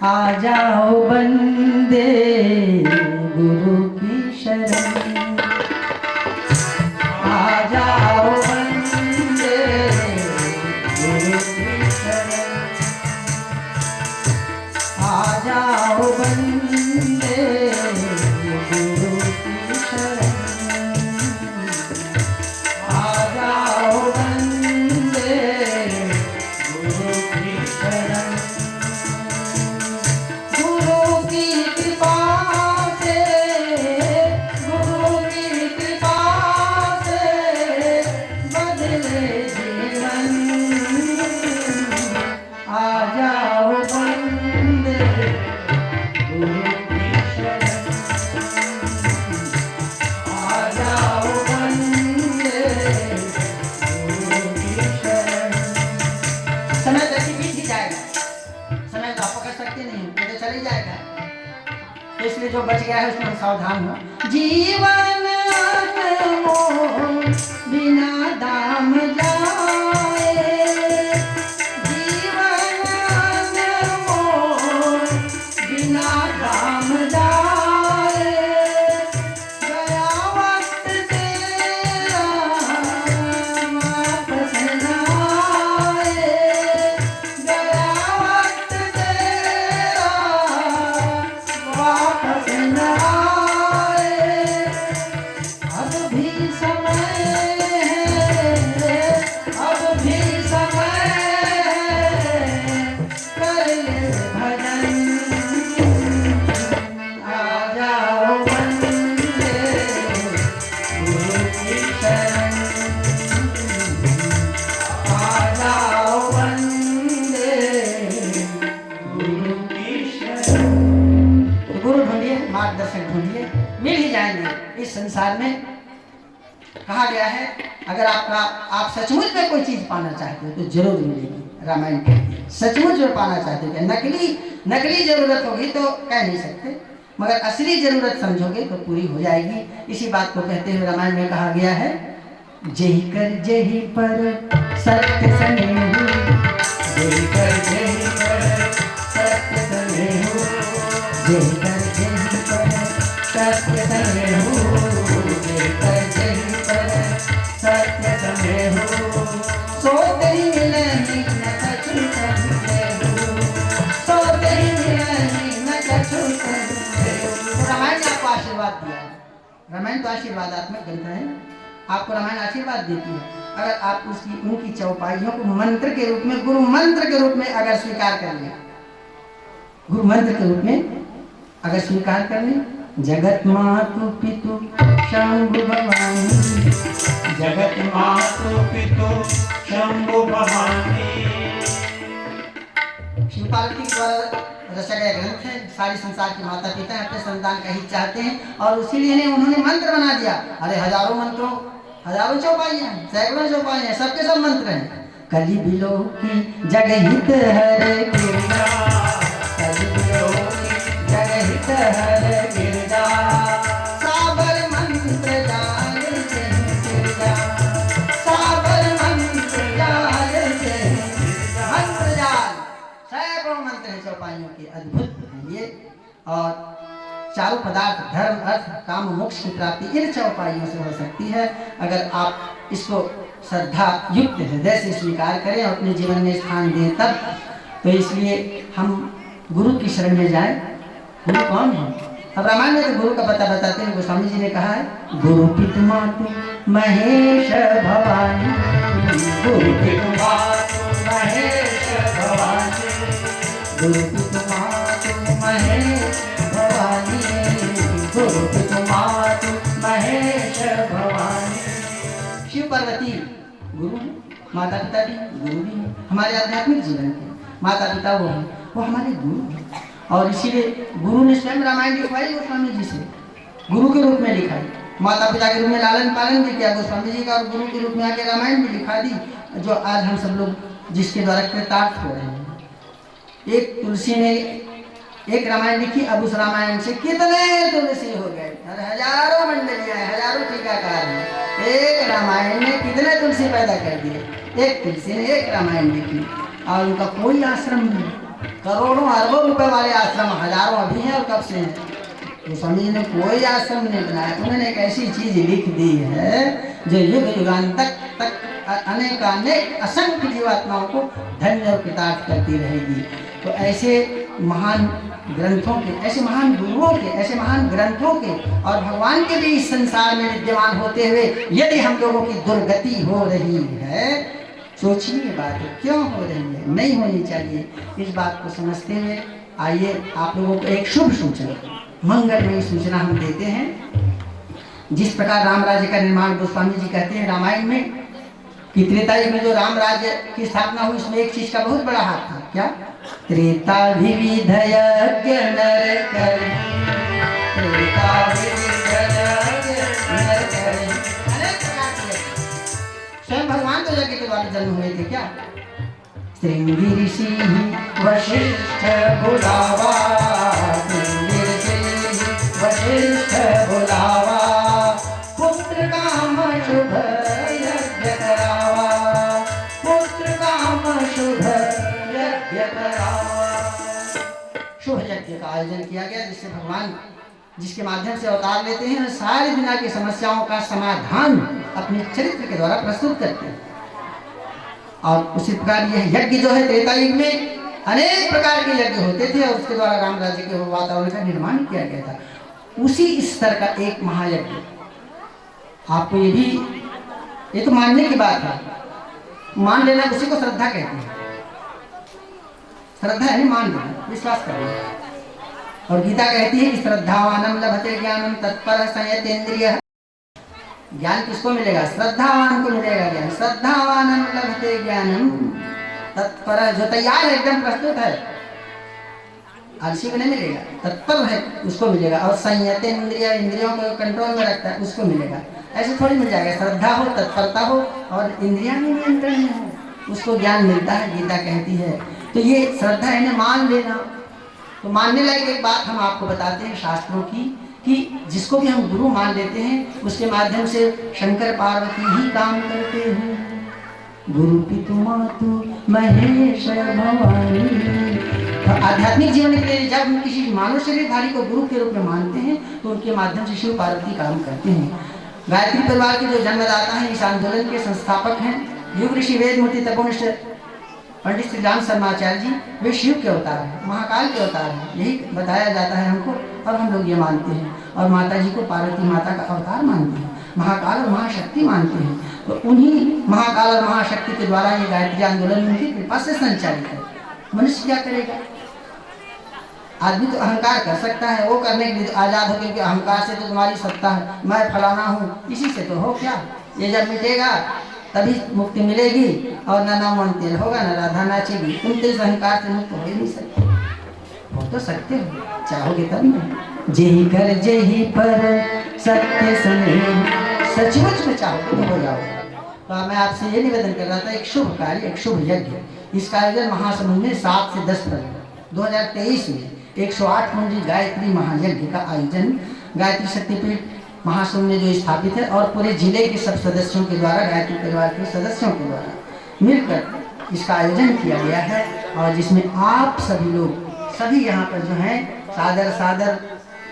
आ जाओ बंदे गुरु की शरण, आ जाओ बंदे गुरु की शरण, आ जाओ बंदे गुरु की शरण, आ जाओ बंदे गुरु की शरण। गुरु की कृपा से, गुरु की कृपा से बदले जीवन, आ जाओ बंदे गुरु की शरण, आ जाओ बंदे गुरु की शरण। समय तो बीत ही जाएगा, समय तो आप पकड़ सकते नहीं, तो चले जाएगा, इसलिए जो बच गया है उसमें सावधान हो। जीवन अनमोल बिना दाम जाए, जीवन अनमोल बिना दाम जाए, गया वक्त तेरा वापस न आए, गया वक्त तेरा वापस न आए, अब भी समय इस संसार में कहा गया है, अगर आप सचमुच में कोई चीज पाना चाहते हो तो जरूर मिलेगी। रामायण कहती है सचमुच में पाना चाहते हो, नकली जरूरत होगी तो कह नहीं सकते, मगर असली जरूरत समझोगे तो पूरी हो जाएगी। इसी बात को कहते हुए रामायण में कहा गया है, जेहि कर जेहि पर सत्य सनेहु, जेहि कर जेहि पर सत्य सनेहु, जेहि कर जेहि पर सत्य सनेहु, जेहि कर जेहि पर सत्य सनेहु, सो तेहि मिलहि न कछु सनेहु, सो तेहि मिलहि न कछु सनेहु। रामायण ने आपको आशीर्वाद दिया है। रामायण तो आशीर्वादात्मक ग्रंथ है, आपको रामायण आशीर्वाद देती है। अगर आप उनकी चौपाइयों को मंत्र के रूप में, गुरु मंत्र के रूप में अगर स्वीकार कर लें, गुरु मंत्र के रूप में अगर स्वीकार कर लें, जगत मातु पितु शंभु भवानी, जगत मातु पितु शंभु भवानी। शिव पार्वती द्वारा रचा गया ग्रंथ है। सारे संसार के माता पिता अपने संतान का हित चाहते हैं और उसीलिए उन्होंने मंत्र बना दिया। अरे हजारों मंत्रों, हजारों चौपाइयां, सैकड़ों चौपाइयां, सबके सब मंत्र हैं। कली बिलो की जगहित हर गिरजा, कली बिलो की जगहित हर गिरजा, साबर मंत्र जाल से गिरजा, साबर मंत्र जाल से मंत्र जाल, सैकड़ों मंत्र हैं चौपाइयों के, अद्भुत हैं ये। और चारों पदार्थ धर्म अर्थ काम मोक्ष की प्राप्ति इन चौपाइयों से हो सकती है, अगर आप इसको श्रद्धा युक्त हृदय से स्वीकार करें और अपने जीवन में स्थान दें तब। तो इसलिए हम गुरु की शरण में जाएं। गुरु कौन है? अब रामायण में तो गुरु का पता बताते हैं। गोस्वामी जी ने कहा है, गुरु पितु मातु महेश भवानी, गुरु पितु मातु महेश भवानी, गुरु पितु मातु महेश भवानी, गुरु पितु मातु महेश भवानी। शिव पार्वती गुरु हैं, माता पिता भी गुरु भी हैं। हमारे आध्यात्मिक जीवन के माता पिता वो हैं, वो हमारे गुरु हैं। और इसीलिए गुरु ने स्वयं रामायण लिखवाई गोस्वामी जी से, गुरु के रूप में लिखाई। माता पिता के रूप में लालन पालन भी किया गोस्वामी जी का, और गुरु के रूप में आके रामायण भी लिखा दी, जो आज हम सब लोग जिसके द्वारा कृतार्थ हो रहे हैं। एक तुलसी ने एक रामायण लिखी, अब उस रामायण से कितने तुलसी हो गए, हजारों मंडलियां हैं, हजारों टीकाकार हैं। एक रामायण ने कितने तुलसी पैदा कर दिए। एक तुलसी ने एक रामायण लिखी और उनका कोई आश्रम नहीं, करोड़ों अरबों रुपए वाले आश्रम हजारों अभी हैं और कब से हैं। गोस्वामी जी ने कोई आश्रम नहीं बनाया, उन्होंने एक ऐसी चीज लिख दी है जो युग युगांतक तक अनेकानेक असंख्य जीवात्माओं को धन्य और कृतार्थ करती रहेगी। तो ऐसे महान ग्रंथों के, ऐसे महान गुरुओं के, ऐसे महान ग्रंथों के और भगवान के भी इस संसार में विद्यमान होते हुए यदि हम लोगों की दुर्गति हो रही है, सोचनीय बात है, क्यों हो रही है, नहीं होनी चाहिए। इस बात को समझते हुए आइए आप लोगों को एक शुभ सूचना, मंगलमयी सूचना हम देते हैं। जिस प्रकार राम राज्य का निर्माण गोस्वामी जी कहते हैं रामायण में कि त्रेता युग में जो राम राज्य की स्थापना हुई, उसमें एक चीज का बहुत बड़ा हाथ था। क्या? त्रेता विविध यज्ञ नर करे, त्रेता विविध यज्ञ नर करे, अनेक प्रकार के स्वयं भगवान तो यज्ञ के द्वारा जन्म हुए थे। क्या? श्रृंगी ऋषि वशिष्ठ बुलावा, श्रृंगी ऋषि वशिष्ठ बुलावा, पुत्र काम शुभ यज्ञ करावा, पुत्र काम शुभ यज्ञ करावा। शुभ यज्ञ का आयोजन किया गया, जिससे भगवान जिसके माध्यम से अवतार लेते हैं, सारी दुनिया की समस्याओं का समाधान अपने चरित्र के द्वारा प्रस्तुत करते हैं। और उसी प्रकार यह यज्ञ जो है त्रेता युग में अनेक प्रकार के यज्ञ होते थे और उसके द्वारा राम राज्य के वातावरण का निर्माण किया गया था। उसी स्तर का एक महायज्ञ आपको ये तो मानने की बात है, मान लेना, उसी को श्रद्धा कहते हैं। श्रद्धा है मान लेना, विश्वास करना। और गीता कहती है कि श्रद्धावानम लभते ज्ञानम तत्पर संयतेन्द्रियः। ज्ञान किसको मिलेगा? श्रद्धावान को मिलेगा ज्ञान। श्रद्धावानम लभते ज्ञानम तत्पर, जो तैयार है, एकदम प्रस्तुत है, आलसी को नहीं मिलेगा, तत्पर है उसको मिलेगा। और संयत इंद्रिया, इंद्रियों को कंट्रोल में रखता है, उसको मिलेगा। ऐसे थोड़ी मिल जाएगा। श्रद्धा हो, तत्परता हो और इंद्रिया भी नियंत्रण में हो, उसको ज्ञान मिलता है, गीता कहती है। तो ये श्रद्धा है ना, मान लेना। तो मानने लायक एक बात हम आपको बताते हैं शास्त्रों की, कि जिसको भी हम गुरु मान लेते हैं उसके माध्यम से शंकर पार्वती ही काम करते हैं। गुरु पितु मातु महेश भवानी। तो आध्यात्मिक जीवन के लिए जब हम किसी मानव शरीरधारी को गुरु के रूप में मानते हैं तो उनके माध्यम से शिव पार्वती काम करते हैं। गायत्री परिवार के जो जन्मदाता हैं, इस आंदोलन के संस्थापक हैं, युग ऋषि वेद मूर्ति तपोनिष्ठ पंडित श्री राम शर्माचार्य जी, वे शिव के अवतार हैं, महाकाल के अवतार हैं, यही बताया जाता है हमको और हम लोग ये मानते हैं। और माता जी को पार्वती माता का अवतार मानते हैं, महाकाल और महाशक्ति मानते हैं। तो उन्हीं महाकाल और महाशक्ति के द्वारा ये गायत्री आंदोलन उनकी कृपा से संचालित है। मनुष्य क्या करेगा? आदमी तो अहंकार कर सकता है, वो करने के लिए आज़ाद हो, क्योंकि अहंकार से तो तुम्हारी सत्ता है, मैं फलाना हूँ, इसी से तो हो क्या। ये जब मिटेगा तभी मुक्ति मिलेगी, और ना नाम तेल होगा, ना राधा नाचेगी। तुम तो इस अहंकार से मुक्त हो ही नहीं सकते। हो तो सकते हो, चाहोगे तब ना। जेहि कर जेहि पर सत्य स्नेह, सचमुच में चाहोगे तो हो जाओगे। तो मैं आपसे ये निवेदन कर रहा था, एक शुभ कार्य, एक शुभ यज्ञ, इसका आयोजन महासमुंद में 7 से 10 फरवरी 2023 में 108 कुंडी गायत्री महायज्ञ का आयोजन गायत्री शक्तिपीठ महासमुंद में जो स्थापित है और पूरे जिले के सब सदस्यों के द्वारा, गायत्री परिवार के सदस्यों के द्वारा मिलकर इसका आयोजन किया गया है। और जिसमें आप सभी लोग, सभी यहाँ पर जो हैं, सादर सादर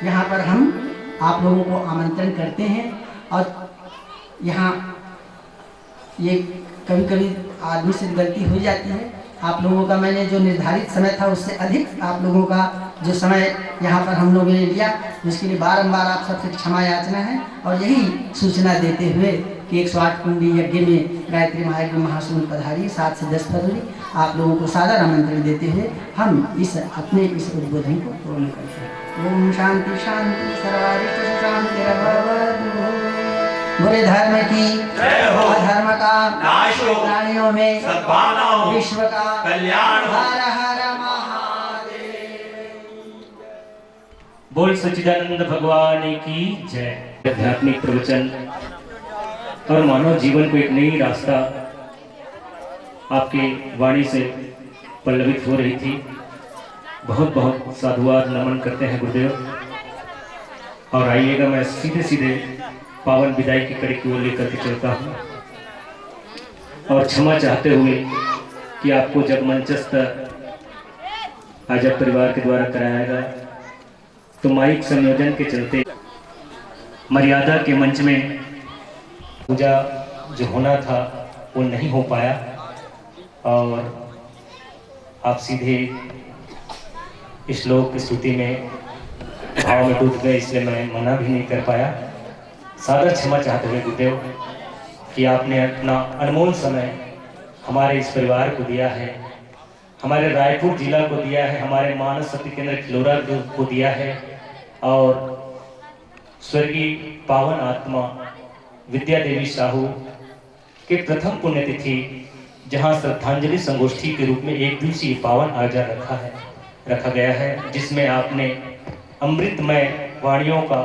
यहाँ पर हम आप लोगों को आमंत्रण करते हैं। और यहाँ ये कभी कभी आदमी से गलती हो जाती है, आप लोगों का मैंने जो निर्धारित समय था उससे अधिक आप लोगों का जो समय यहाँ पर हम लोगों ने लिया, जिसके लिए बारंबार आप सबसे क्षमा याचना है। और यही सूचना देते हुए कि 108 कुंडी यज्ञ में गायत्री महायज्ञ महासमुंद पधारी 7 से 10 फरवरी, आप लोगों को सादर आमंत्रण देते हुए हम इस अपने इस उद्बोधन को पूर्ण करते हैं। ओम शांति शांति सर्वारिष्ट शांति। बुरे धर्म की अधर्म का नाश हो, प्राणियों में सद्भावना हो, विश्व का कल्याण हो। हर हर महादेव। बोल सच्चिदानंद भगवान की जय। आध्यात्मिक प्रवचन और मानव जीवन को एक नई रास्ता आपके वाणी से पल्लवित हो रही थी। बहुत बहुत साधुवाद नमन करते हैं गुरुदेव। और आइएगा, मैं सीधे सीधे पावन विदाई की कड़ी की ओर लेकर के चलता हूँ, और क्षमा चाहते हुए कि आपको जब मंचस्थ आजब परिवार के द्वारा कराया गया तो माइक संयोजन के चलते मर्यादा के मंच में पूजा जो होना था वो नहीं हो पाया, और आप सीधे श्लोक की स्तुति में भाव में डूब गए, इसलिए मैं मना भी नहीं कर पाया। सादर क्षमा चाहते हुए गुरुदेव कि आपने अपना अनमोल समय हमारे इस परिवार को दिया है, हमारे रायपुर जिला को दिया है, हमारे मानस शक्ति केंद्र खिलोरा को दिया है, और स्वर्गीय पावन आत्मा विद्या देवी साहू के प्रथम पुण्यतिथि, जहां श्रद्धांजलि संगोष्ठी के रूप में एक दिवसीय पावन आयोजन रखा गया है, जिसमें आपने अमृतमय वाणियों का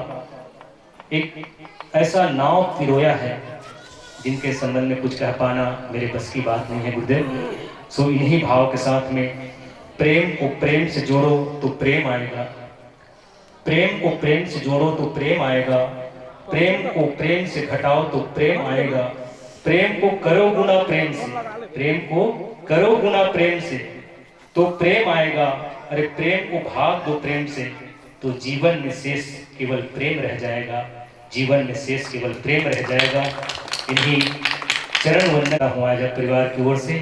एक ऐसा नाव पिरोया है जिनके संबंध में कुछ कह पाना मेरे बस की बात नहीं है गुरुदेव। सो इन्हीं भाव के साथ में प्रेम को प्रेम से जोड़ो तो प्रेम आएगा, प्रेम को प्रेम से जोड़ो तो प्रेम आएगा, प्रेम को प्रेम से घटाओ तो प्रेम आएगा, प्रेम को करो गुना प्रेम से, प्रेम को करो गुना प्रेम से तो प्रेम आएगा। अरे प्रेम को भाग दो प्रेम से तो जीवन में शेष केवल प्रेम रह जाएगा, जीवन में शेष केवल प्रेम रह जाएगा। इन्हीं चरण वंदना हुआ जब परिवार की ओर से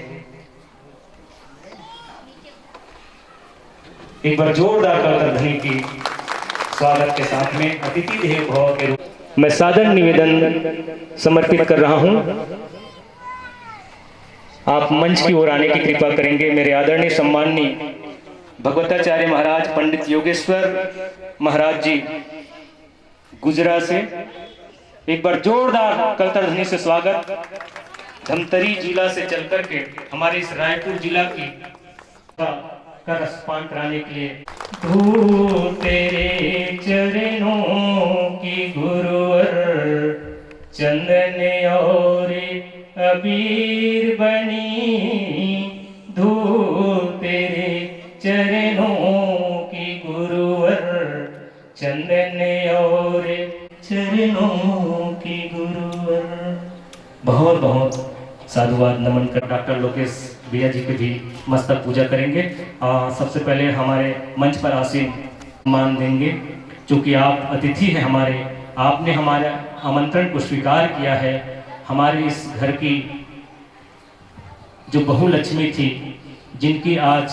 एक बार जोरदार करतर ध्वनि की स्वागत के साथ में अतिथि देव भव के रूप मैं सादर निवेदन समर्पित कर रहा हूं। आप मंच की ओर आने की कृपा करेंगे। मेरे आदरणीय सम्माननीय भगवताचार्य महाराज पंडित योगेश्वर महाराज जी गुजरात से एक बार जोरदार करतर ध्वनि से स्वागत। धमतरी जिला से चल करके हमारे इस रायपुर जिला की का रसपान कराने के लिए धूल तेरे चरणों की गुरुवर, चंदन और अबीर बनी, धूल तेरे चरणों की गुरुवर, चंदन और चरणों की गुरुवर। बहुत बहुत साधुवाद नमन कर डॉक्टर लोकेश भैया जी की भी मस्तक पूजा करेंगे। सबसे पहले हमारे मंच पर आसीन मान देंगे, क्योंकि आप अतिथि हैं हमारे, आपने हमारे आमंत्रण को स्वीकार किया है। हमारे इस घर की जो बहुलक्ष्मी थी, जिनकी आज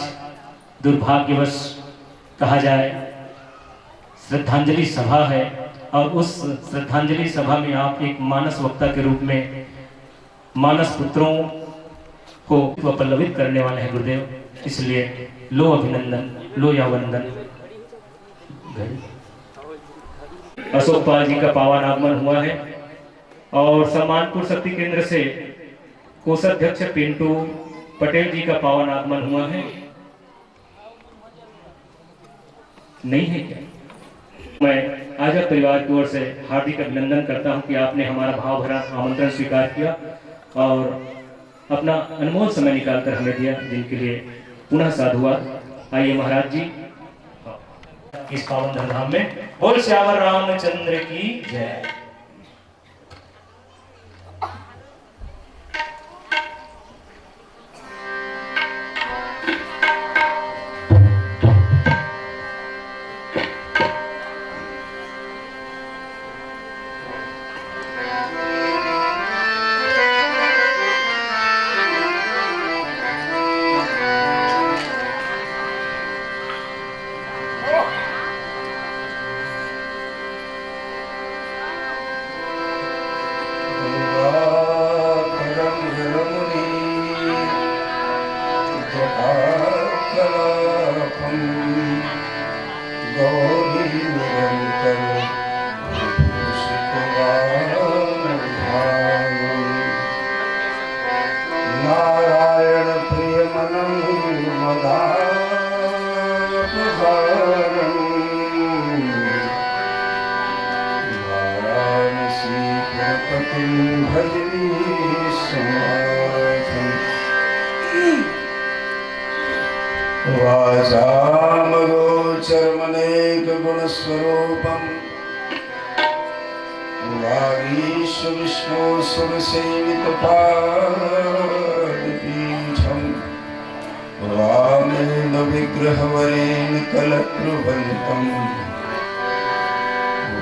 दुर्भाग्यवश कहा जाए श्रद्धांजलि सभा है, और उस श्रद्धांजलि सभा में आप एक मानस वक्ता के रूप में मानस पुत्रों को पल्लवित करने वाले हैं गुरुदेव, इसलिए लो अभिनंदन, लो या वंदन। अशोक पाल जी का पावन आगमन हुआ है, और सम्मानपुर शक्ति केंद्र से कोषाध्यक्ष पिंटू पटेल जी का पावन आगमन हुआ है। नहीं है क्या? मैं आजा परिवार की ओर से हार्दिक अभिनंदन करता हूं कि आपने हमारा भाव भरा आमंत्रण स्वीकार किया और अपना अनमोल समय निकालकर हमें दिया, जिनके लिए पुनः साधुवाद। आइए महाराज जी इस पावन धराधाम में। बोल श्यावर रामचंद्र की जय। वाचामगोचरमनेक गुणस्वरूपम् वागीश विष्णु सुरसेवितपादपीठम् वामेन विग्रहवरेण कलत्रुवन्तम्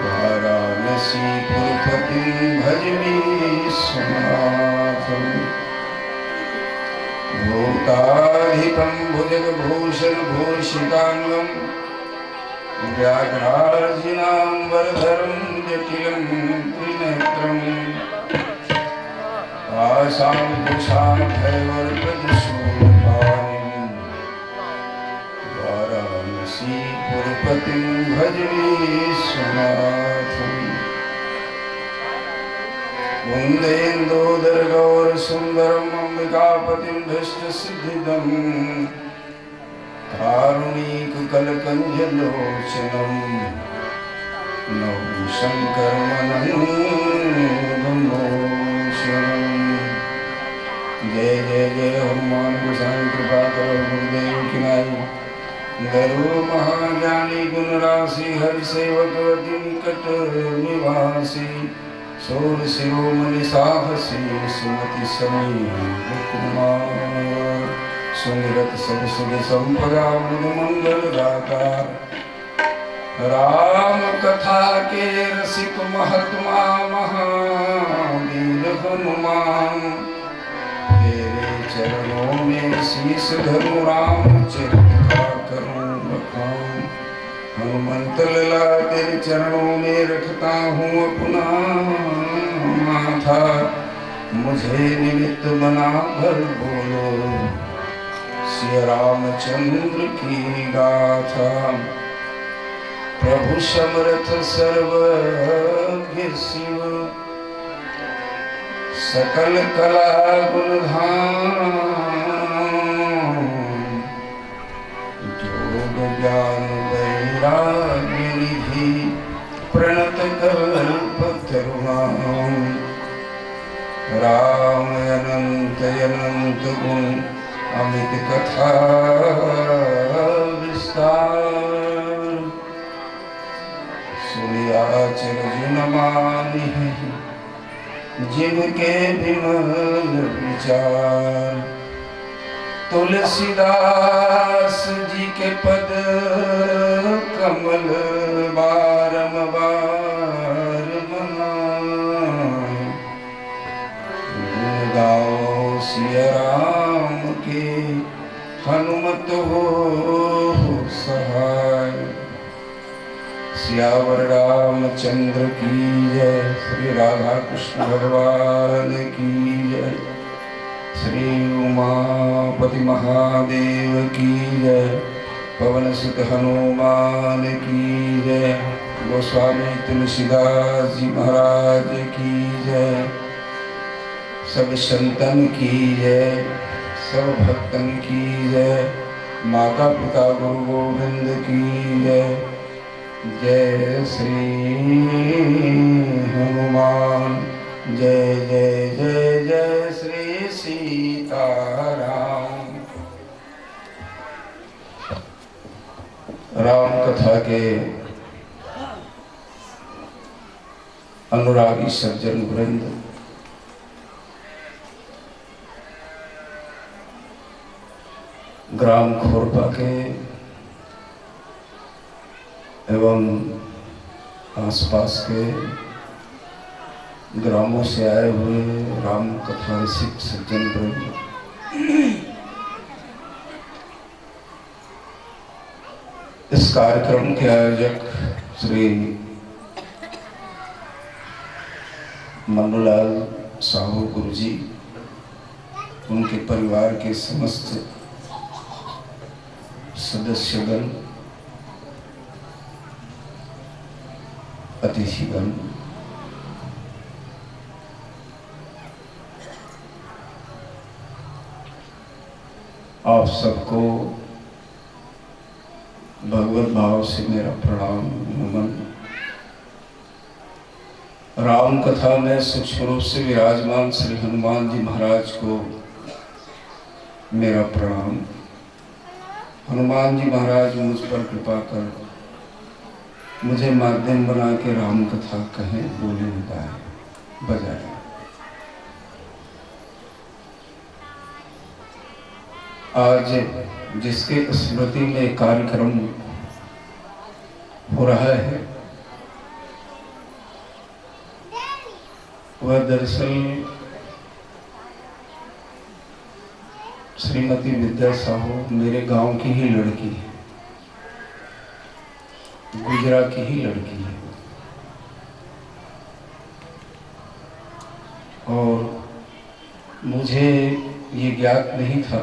वाराणसीपुरपतिं भज विश्वनाथम् भूताधिपं भुजगभूषणभूषिताङ्गं व्याघ्रार्जिनां वरधरं जटिलं त्रिनेत्रम् आशां भैवर्पजशूलपाणिं वाराणसीपुरपतिं भज विश्वनाथम् कुन्देन्दोदरगौरसुन्दरम् अम्बिकापतिं धृष्टसिद्धिदम् कारुणीककलकञ्जलोचनम् नौ शङ्करमनोरमोषणम्। जय जय जय हनुमान गोसाई कृपा करो गुरुदेव की नाई। गरुड़ महाज्ञानी गुणराशि हरि सेवकवती निकट निवासी सोर शिरोमणि साहसी सुमति समीर कुमार सुमिरत सब सुख संपदा बुध मंगल दाता। राम कथा के रसिक महात्मा महावीर हनुमान तेरे चरणों में शीश धरूं रामचरित का करूं बखान। हनुमंत लला तेरे चरणों में रखता हूँ अपना माथा। मुझे निमित्त बना कर बोलो सिया रामचंद्र की गाथा। प्रभु समर्थ सर्वज्ञ शिव सकल कला गुणधाम। योग ज्ञान वैराग्यनिधि प्रणत कल्पतरुणां राम अनंत अनंत गुण अमित कथा विस्तार सुनिया चरजुन मानि जिनके विमल विचार तुलसीदास जी के पद कमल बारंबार मनाए गुण गाओ सिया राम के हनुमत हो सहाय सियावर रामचंद्र की जय श्री राधा कृष्ण भगवान की जय श्री उमापति महादेव की जय पवन सुत हनुमान की जय गोस्वामी तुलसीदास जी महाराज की जय सब संतन की जय सब भक्तन की जय माता पिता गुरु गोविंद की जय जय श्री हनुमान जय जय जय जय श्री सीताराम। राम कथा के अनुरागी सज्जन वृंद, ग्राम खोरपा के एवं आसपास के ग्रामों से आए हुए राम कथा रसिक सज्जन वृंद, इस कार्यक्रम के आयोजक श्री मन्नूलाल साहू गुरुजी, उनके परिवार के समस्त सदस्यगण, अतिथिगण, आप सबको भगवत भाव से मेरा प्रणाम नमन। राम कथा में सूक्ष्म रूप से विराजमान श्री हनुमान जी महाराज को मेरा प्रणाम। हनुमान जी महाराज मुझ पर कृपा कर मुझे माध्यम बना के राम कथा कहें, बोले, गाए, बजाए। आज जिसके स्मृति में कार्यक्रम हो रहा है वह दरअसल श्रीमती विद्या साहू मेरे गांव की ही लड़की है, गुजरा की ही लड़की है। और मुझे ये ज्ञात नहीं था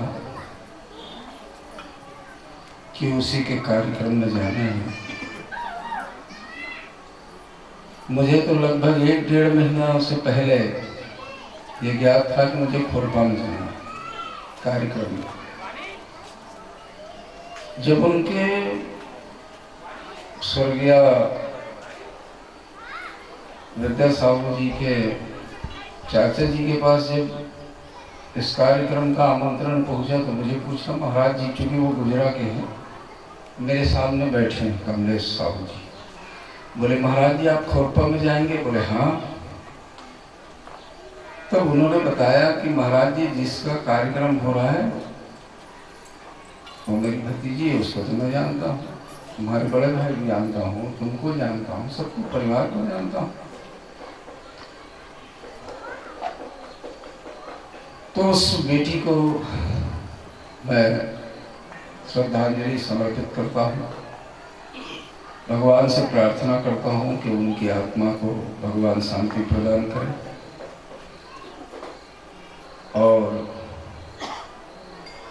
कि उसी के कार्यक्रम में जाना है। मुझे तो लगभग 1-1.5 महीना से पहले ये ज्ञात था कि मुझे खोरपा में जाना है कार्यक्रम में। जब उनके स्वर्गीय विद्या साहू जी के चाचा जी के पास जब इस कार्यक्रम का आमंत्रण पहुंचा तो मुझे पूछा, महाराज जी चूँकि वो गुजरा के हैं, मेरे सामने बैठे हैं कमलेश साहू जी, बोले महाराज जी आप खोरपा में जाएंगे? बोले हाँ। तब उन्होंने बताया कि महाराज जी जिसका कार्यक्रम हो रहा है वो मेरी भतीजी है, उसको तो मैं जानता हूँ, तुम्हारे बड़े भाई भी जानता हूँ, तुमको जानता हूँ, सबको परिवार को जानता हूँ। तो उस बेटी को मैं श्रद्धांजलि समर्पित करता हूँ। भगवान से प्रार्थना करता हूँ कि उनकी आत्मा को भगवान शांति प्रदान करें और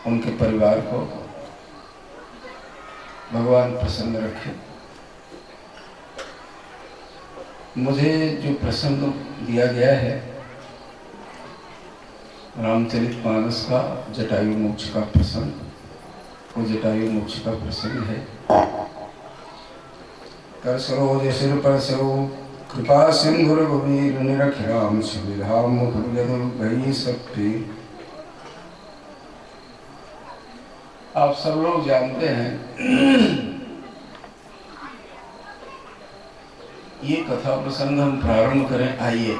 उनके परिवार को भगवान प्रसन्न रखे। मुझे जो प्रसंग दिया गया है रामचरितमानस का जटायु मोक्ष का प्रसंग, वो जटायु मोक्ष का प्रसंग है। कर सरोज सिर पर सरो कृपा सिंधु रघुवीर निरखिराम सुविधाम मुख बिगड़ गई सब पे। आप सब लोग जानते हैं ये कथा प्रसंग हम प्रारंभ करें। आइए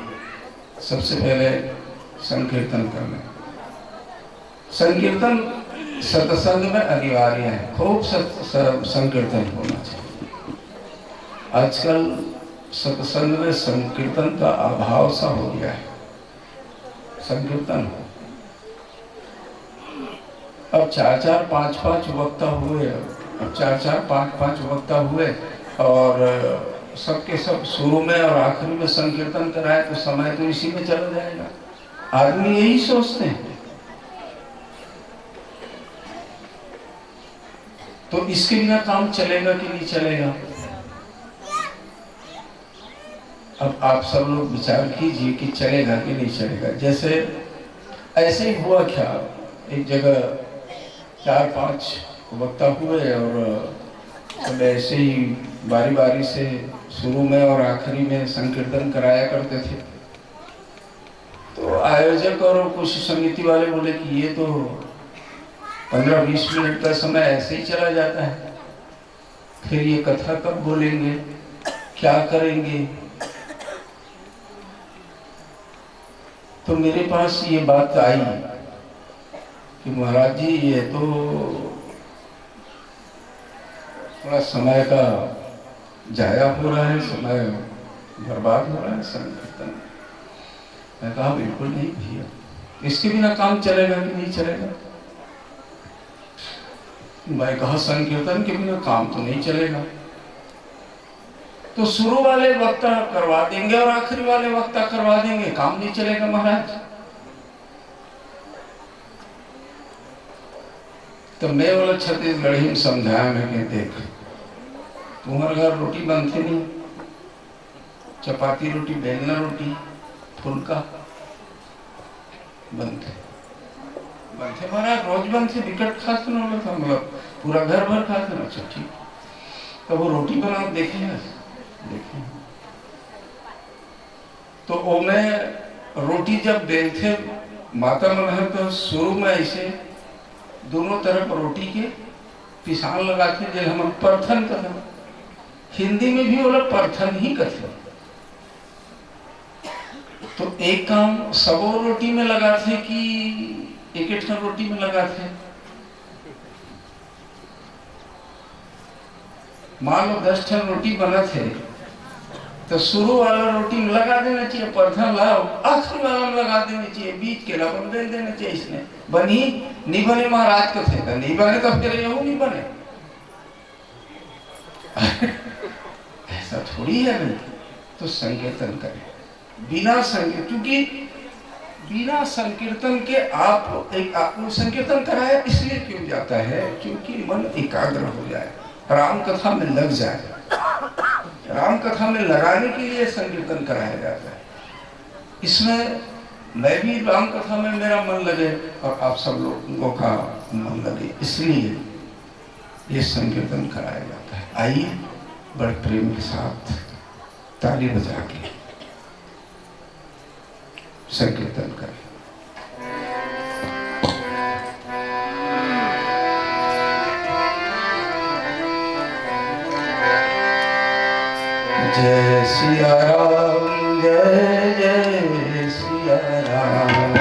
सबसे पहले संकीर्तन कर लें। संकीर्तन सत्संग में अनिवार्य है, खूब संकीर्तन होना चाहिए। आजकल सत्संग में संकीर्तन का अभाव सा हो गया है। संकीर्तन अब 4-4, 5-5 वक्ता हुए, अब 4-4, 5-5 वक्ता हुए और सबके सब शुरू में और आखिरी में संकीर्तन कराए तो समय तो इसी में चला जाएगा। आदमी यही सोचते हैं। तो इसके बिना काम चलेगा कि नहीं चलेगा? अब आप सब लोग विचार कीजिए कि चलेगा कि नहीं चलेगा। जैसे ऐसे ही हुआ क्या, एक जगह 4-5 वक्ता हुए और सब ऐसे ही बारी बारी से शुरू में और आखिरी में संकीर्तन कराया करते थे। तो आयोजक और कुछ समिति वाले बोले कि ये तो 15-20 मिनट का समय ऐसे ही चला जाता है, फिर ये कथा कब बोलेंगे, क्या करेंगे? तो मेरे पास ये बात आई कि महाराज जी ये तो थोड़ा समय का जाया हो रहा है, समय बर्बाद हो रहा है संकीर्तन। मैं कहा बिल्कुल नहीं भैया, इसके बिना काम चलेगा कि नहीं चलेगा? मैं कहा संकीर्तन के बिना काम तो नहीं चलेगा। तो शुरू वाले वक्ता करवा देंगे और आखिरी वाले वक्ता करवा देंगे, काम नहीं चलेगा महाराज। तो मैं वाला छत्तीसगढ़ी में समझाया, मैं कह देख तुम्हारे घर रोटी बनती नहीं, चपाती रोटी, बेलना रोटी, फुलका बनते महाराज, रोज बनते, विकट खाते ना, मतलब पूरा घर भर खाते ना। अच्छा ठीक, तो वो रोटी बना देखे तो वो में रोटी जब बेलते माता मन तो शुरू में ऐसे दोनों तरफ रोटी के पिसान लगाते, जब हम परथन करते, हिंदी में भी बोला परथन ही करते। तो एक काम सबो रोटी में लगाते कि एक रोटी में लगाते? मान लो 10 ठन रोटी बना थे तो शुरू वाला रोटी में लगा देना चाहिए, परथन लाओ, आखिरी वाला में लगा देना चाहिए, बीच के लबन दे देना चाहिए। इसने बनी नहीं बने महाराज को थे, नहीं बने तो फिर यहू नहीं बने। ऐसा थोड़ी है भाई। तो संकीर्तन करें बिना संकीर्तन, क्योंकि बिना संकीर्तन के आप संकीर्तन कराया इसलिए क्यों जाता है? क्योंकि मन एकाग्र हो जाए, राम कथा में लग जाए। राम कथा में लगाने के लिए संकीर्तन कराया जाता है। इसमें मैं भी राम कथा में मेरा मन लगे और आप सब लोगों का मन लगे, इसलिए ये संकीर्तन कराया जाता है। आइए बड़े प्रेम के साथ ताली बजा के संकीर्तन करें। जय सिया राम, जय जय सिया राम,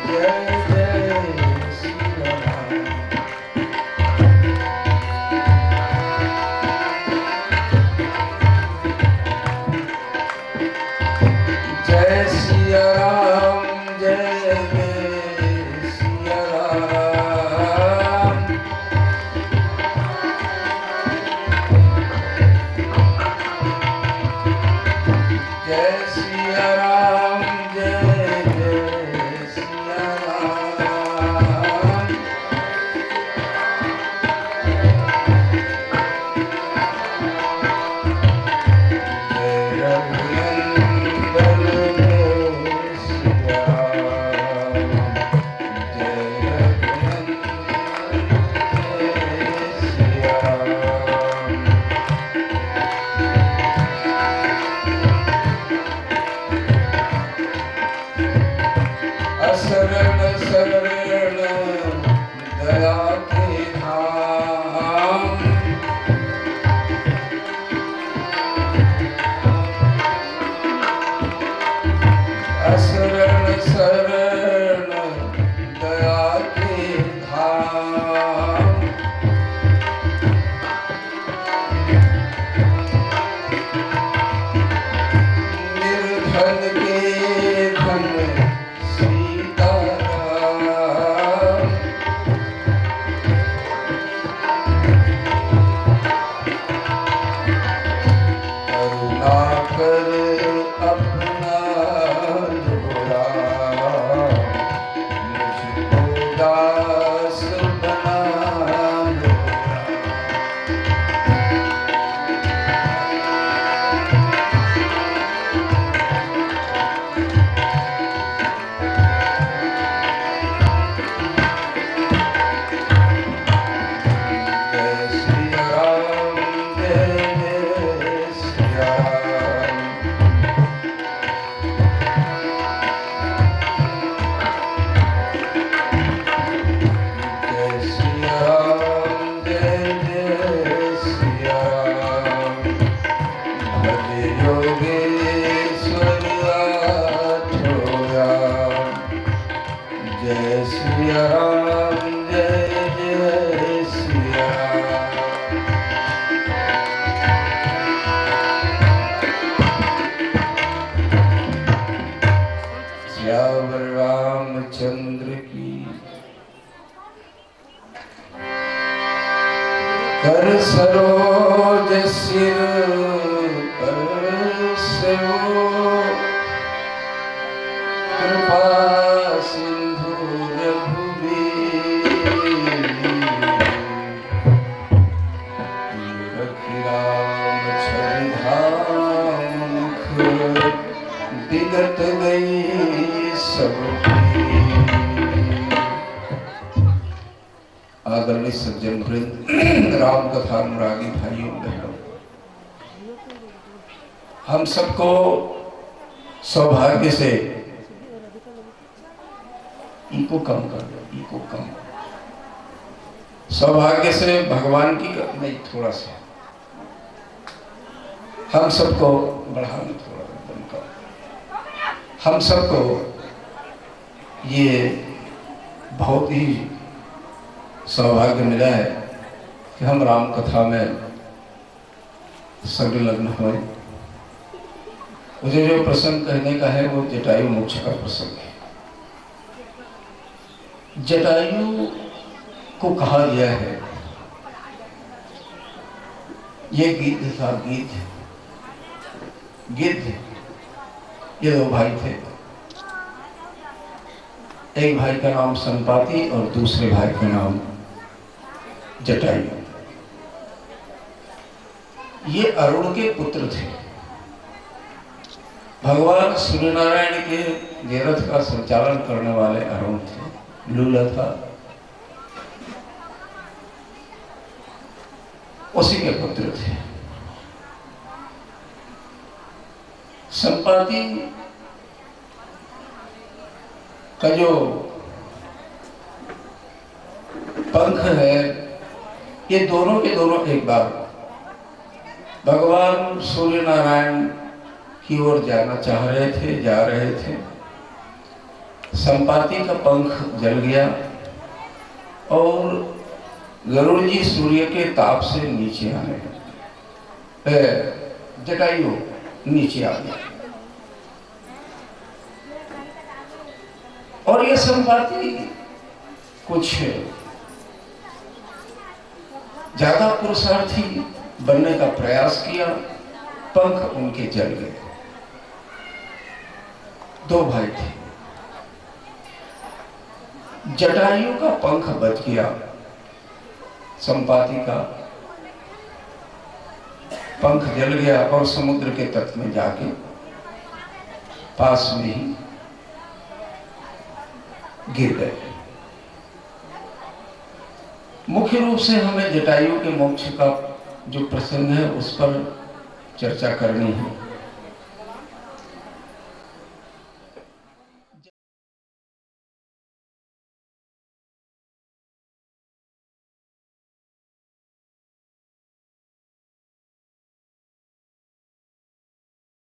जय जय सिया राम। जय सिया राम, जय जय सिया राम। जय सिया राम, जय जय सिया राम। जय रघुनंदन सिया राम, जय रघुनंदन सिया असरण शरण दया के धाम, निर्धन के धन सीताराम, करुणा कर अपना लोरा, मुझको दास बना लोरा। जय श्री राम, जय जय श्री राम। जय श्री राम, जय जय श्री राम। भज योगेश्वर राठौराम। जय श्री राम, जय जय श्री राम। श्यावर रामचंद्र की कर सरोज सिर पर सेवो, कृपा सिंधु रघुवीर, रखि राम छवि धाम मुख, बिगत गई सब पीर। आदरणीय सज्जन वृंद, राम कथा अनुरागी भाइयों बहनों, हम सबको सौभाग्य से इको कम कर दो, इको कम। सौभाग्य से भगवान की नहीं, थोड़ा सा हम सबको बढ़ाना, थोड़ा कम कर। हम सबको ये बहुत ही सौभाग्य मिला है कि हम राम कथा में संलग्न हुए। मुझे जो प्रसंग कहने का है वो जटायु मोक्ष का प्रसंग है। जटायु को कहा गया है, ये गिद्ध था, गिद्ध। ये दो भाई थे, एक भाई का नाम संपाति और दूसरे भाई का नाम जटायु। ये अरुण के पुत्र थे। भगवान सूर्यनारायण के रथ का संचालन करने वाले अरुण थे, लूला था, उसी के पुत्र थे। संपाति का जो पंख है, ये दोनों के दोनों एक बार भगवान सूर्यनारायण की ओर जाना चाह रहे थे, जा रहे थे। संपाति का पंख जल गया और गरुड़ जी सूर्य के ताप से नीचे आने लगे। जटायु नीचे आ गया और ये संपाति कुछ ज्यादा पुरुषार्थी बनने का प्रयास किया, पंख उनके जल गए। दो भाई थे, जटायु का पंख बच गया, संपाति का पंख जल गया और समुद्र के तट में जाके पास में ही गिर गए। मुख्य रूप से हमें जटायु के मोक्ष का जो प्रसंग है उस पर चर्चा करनी है।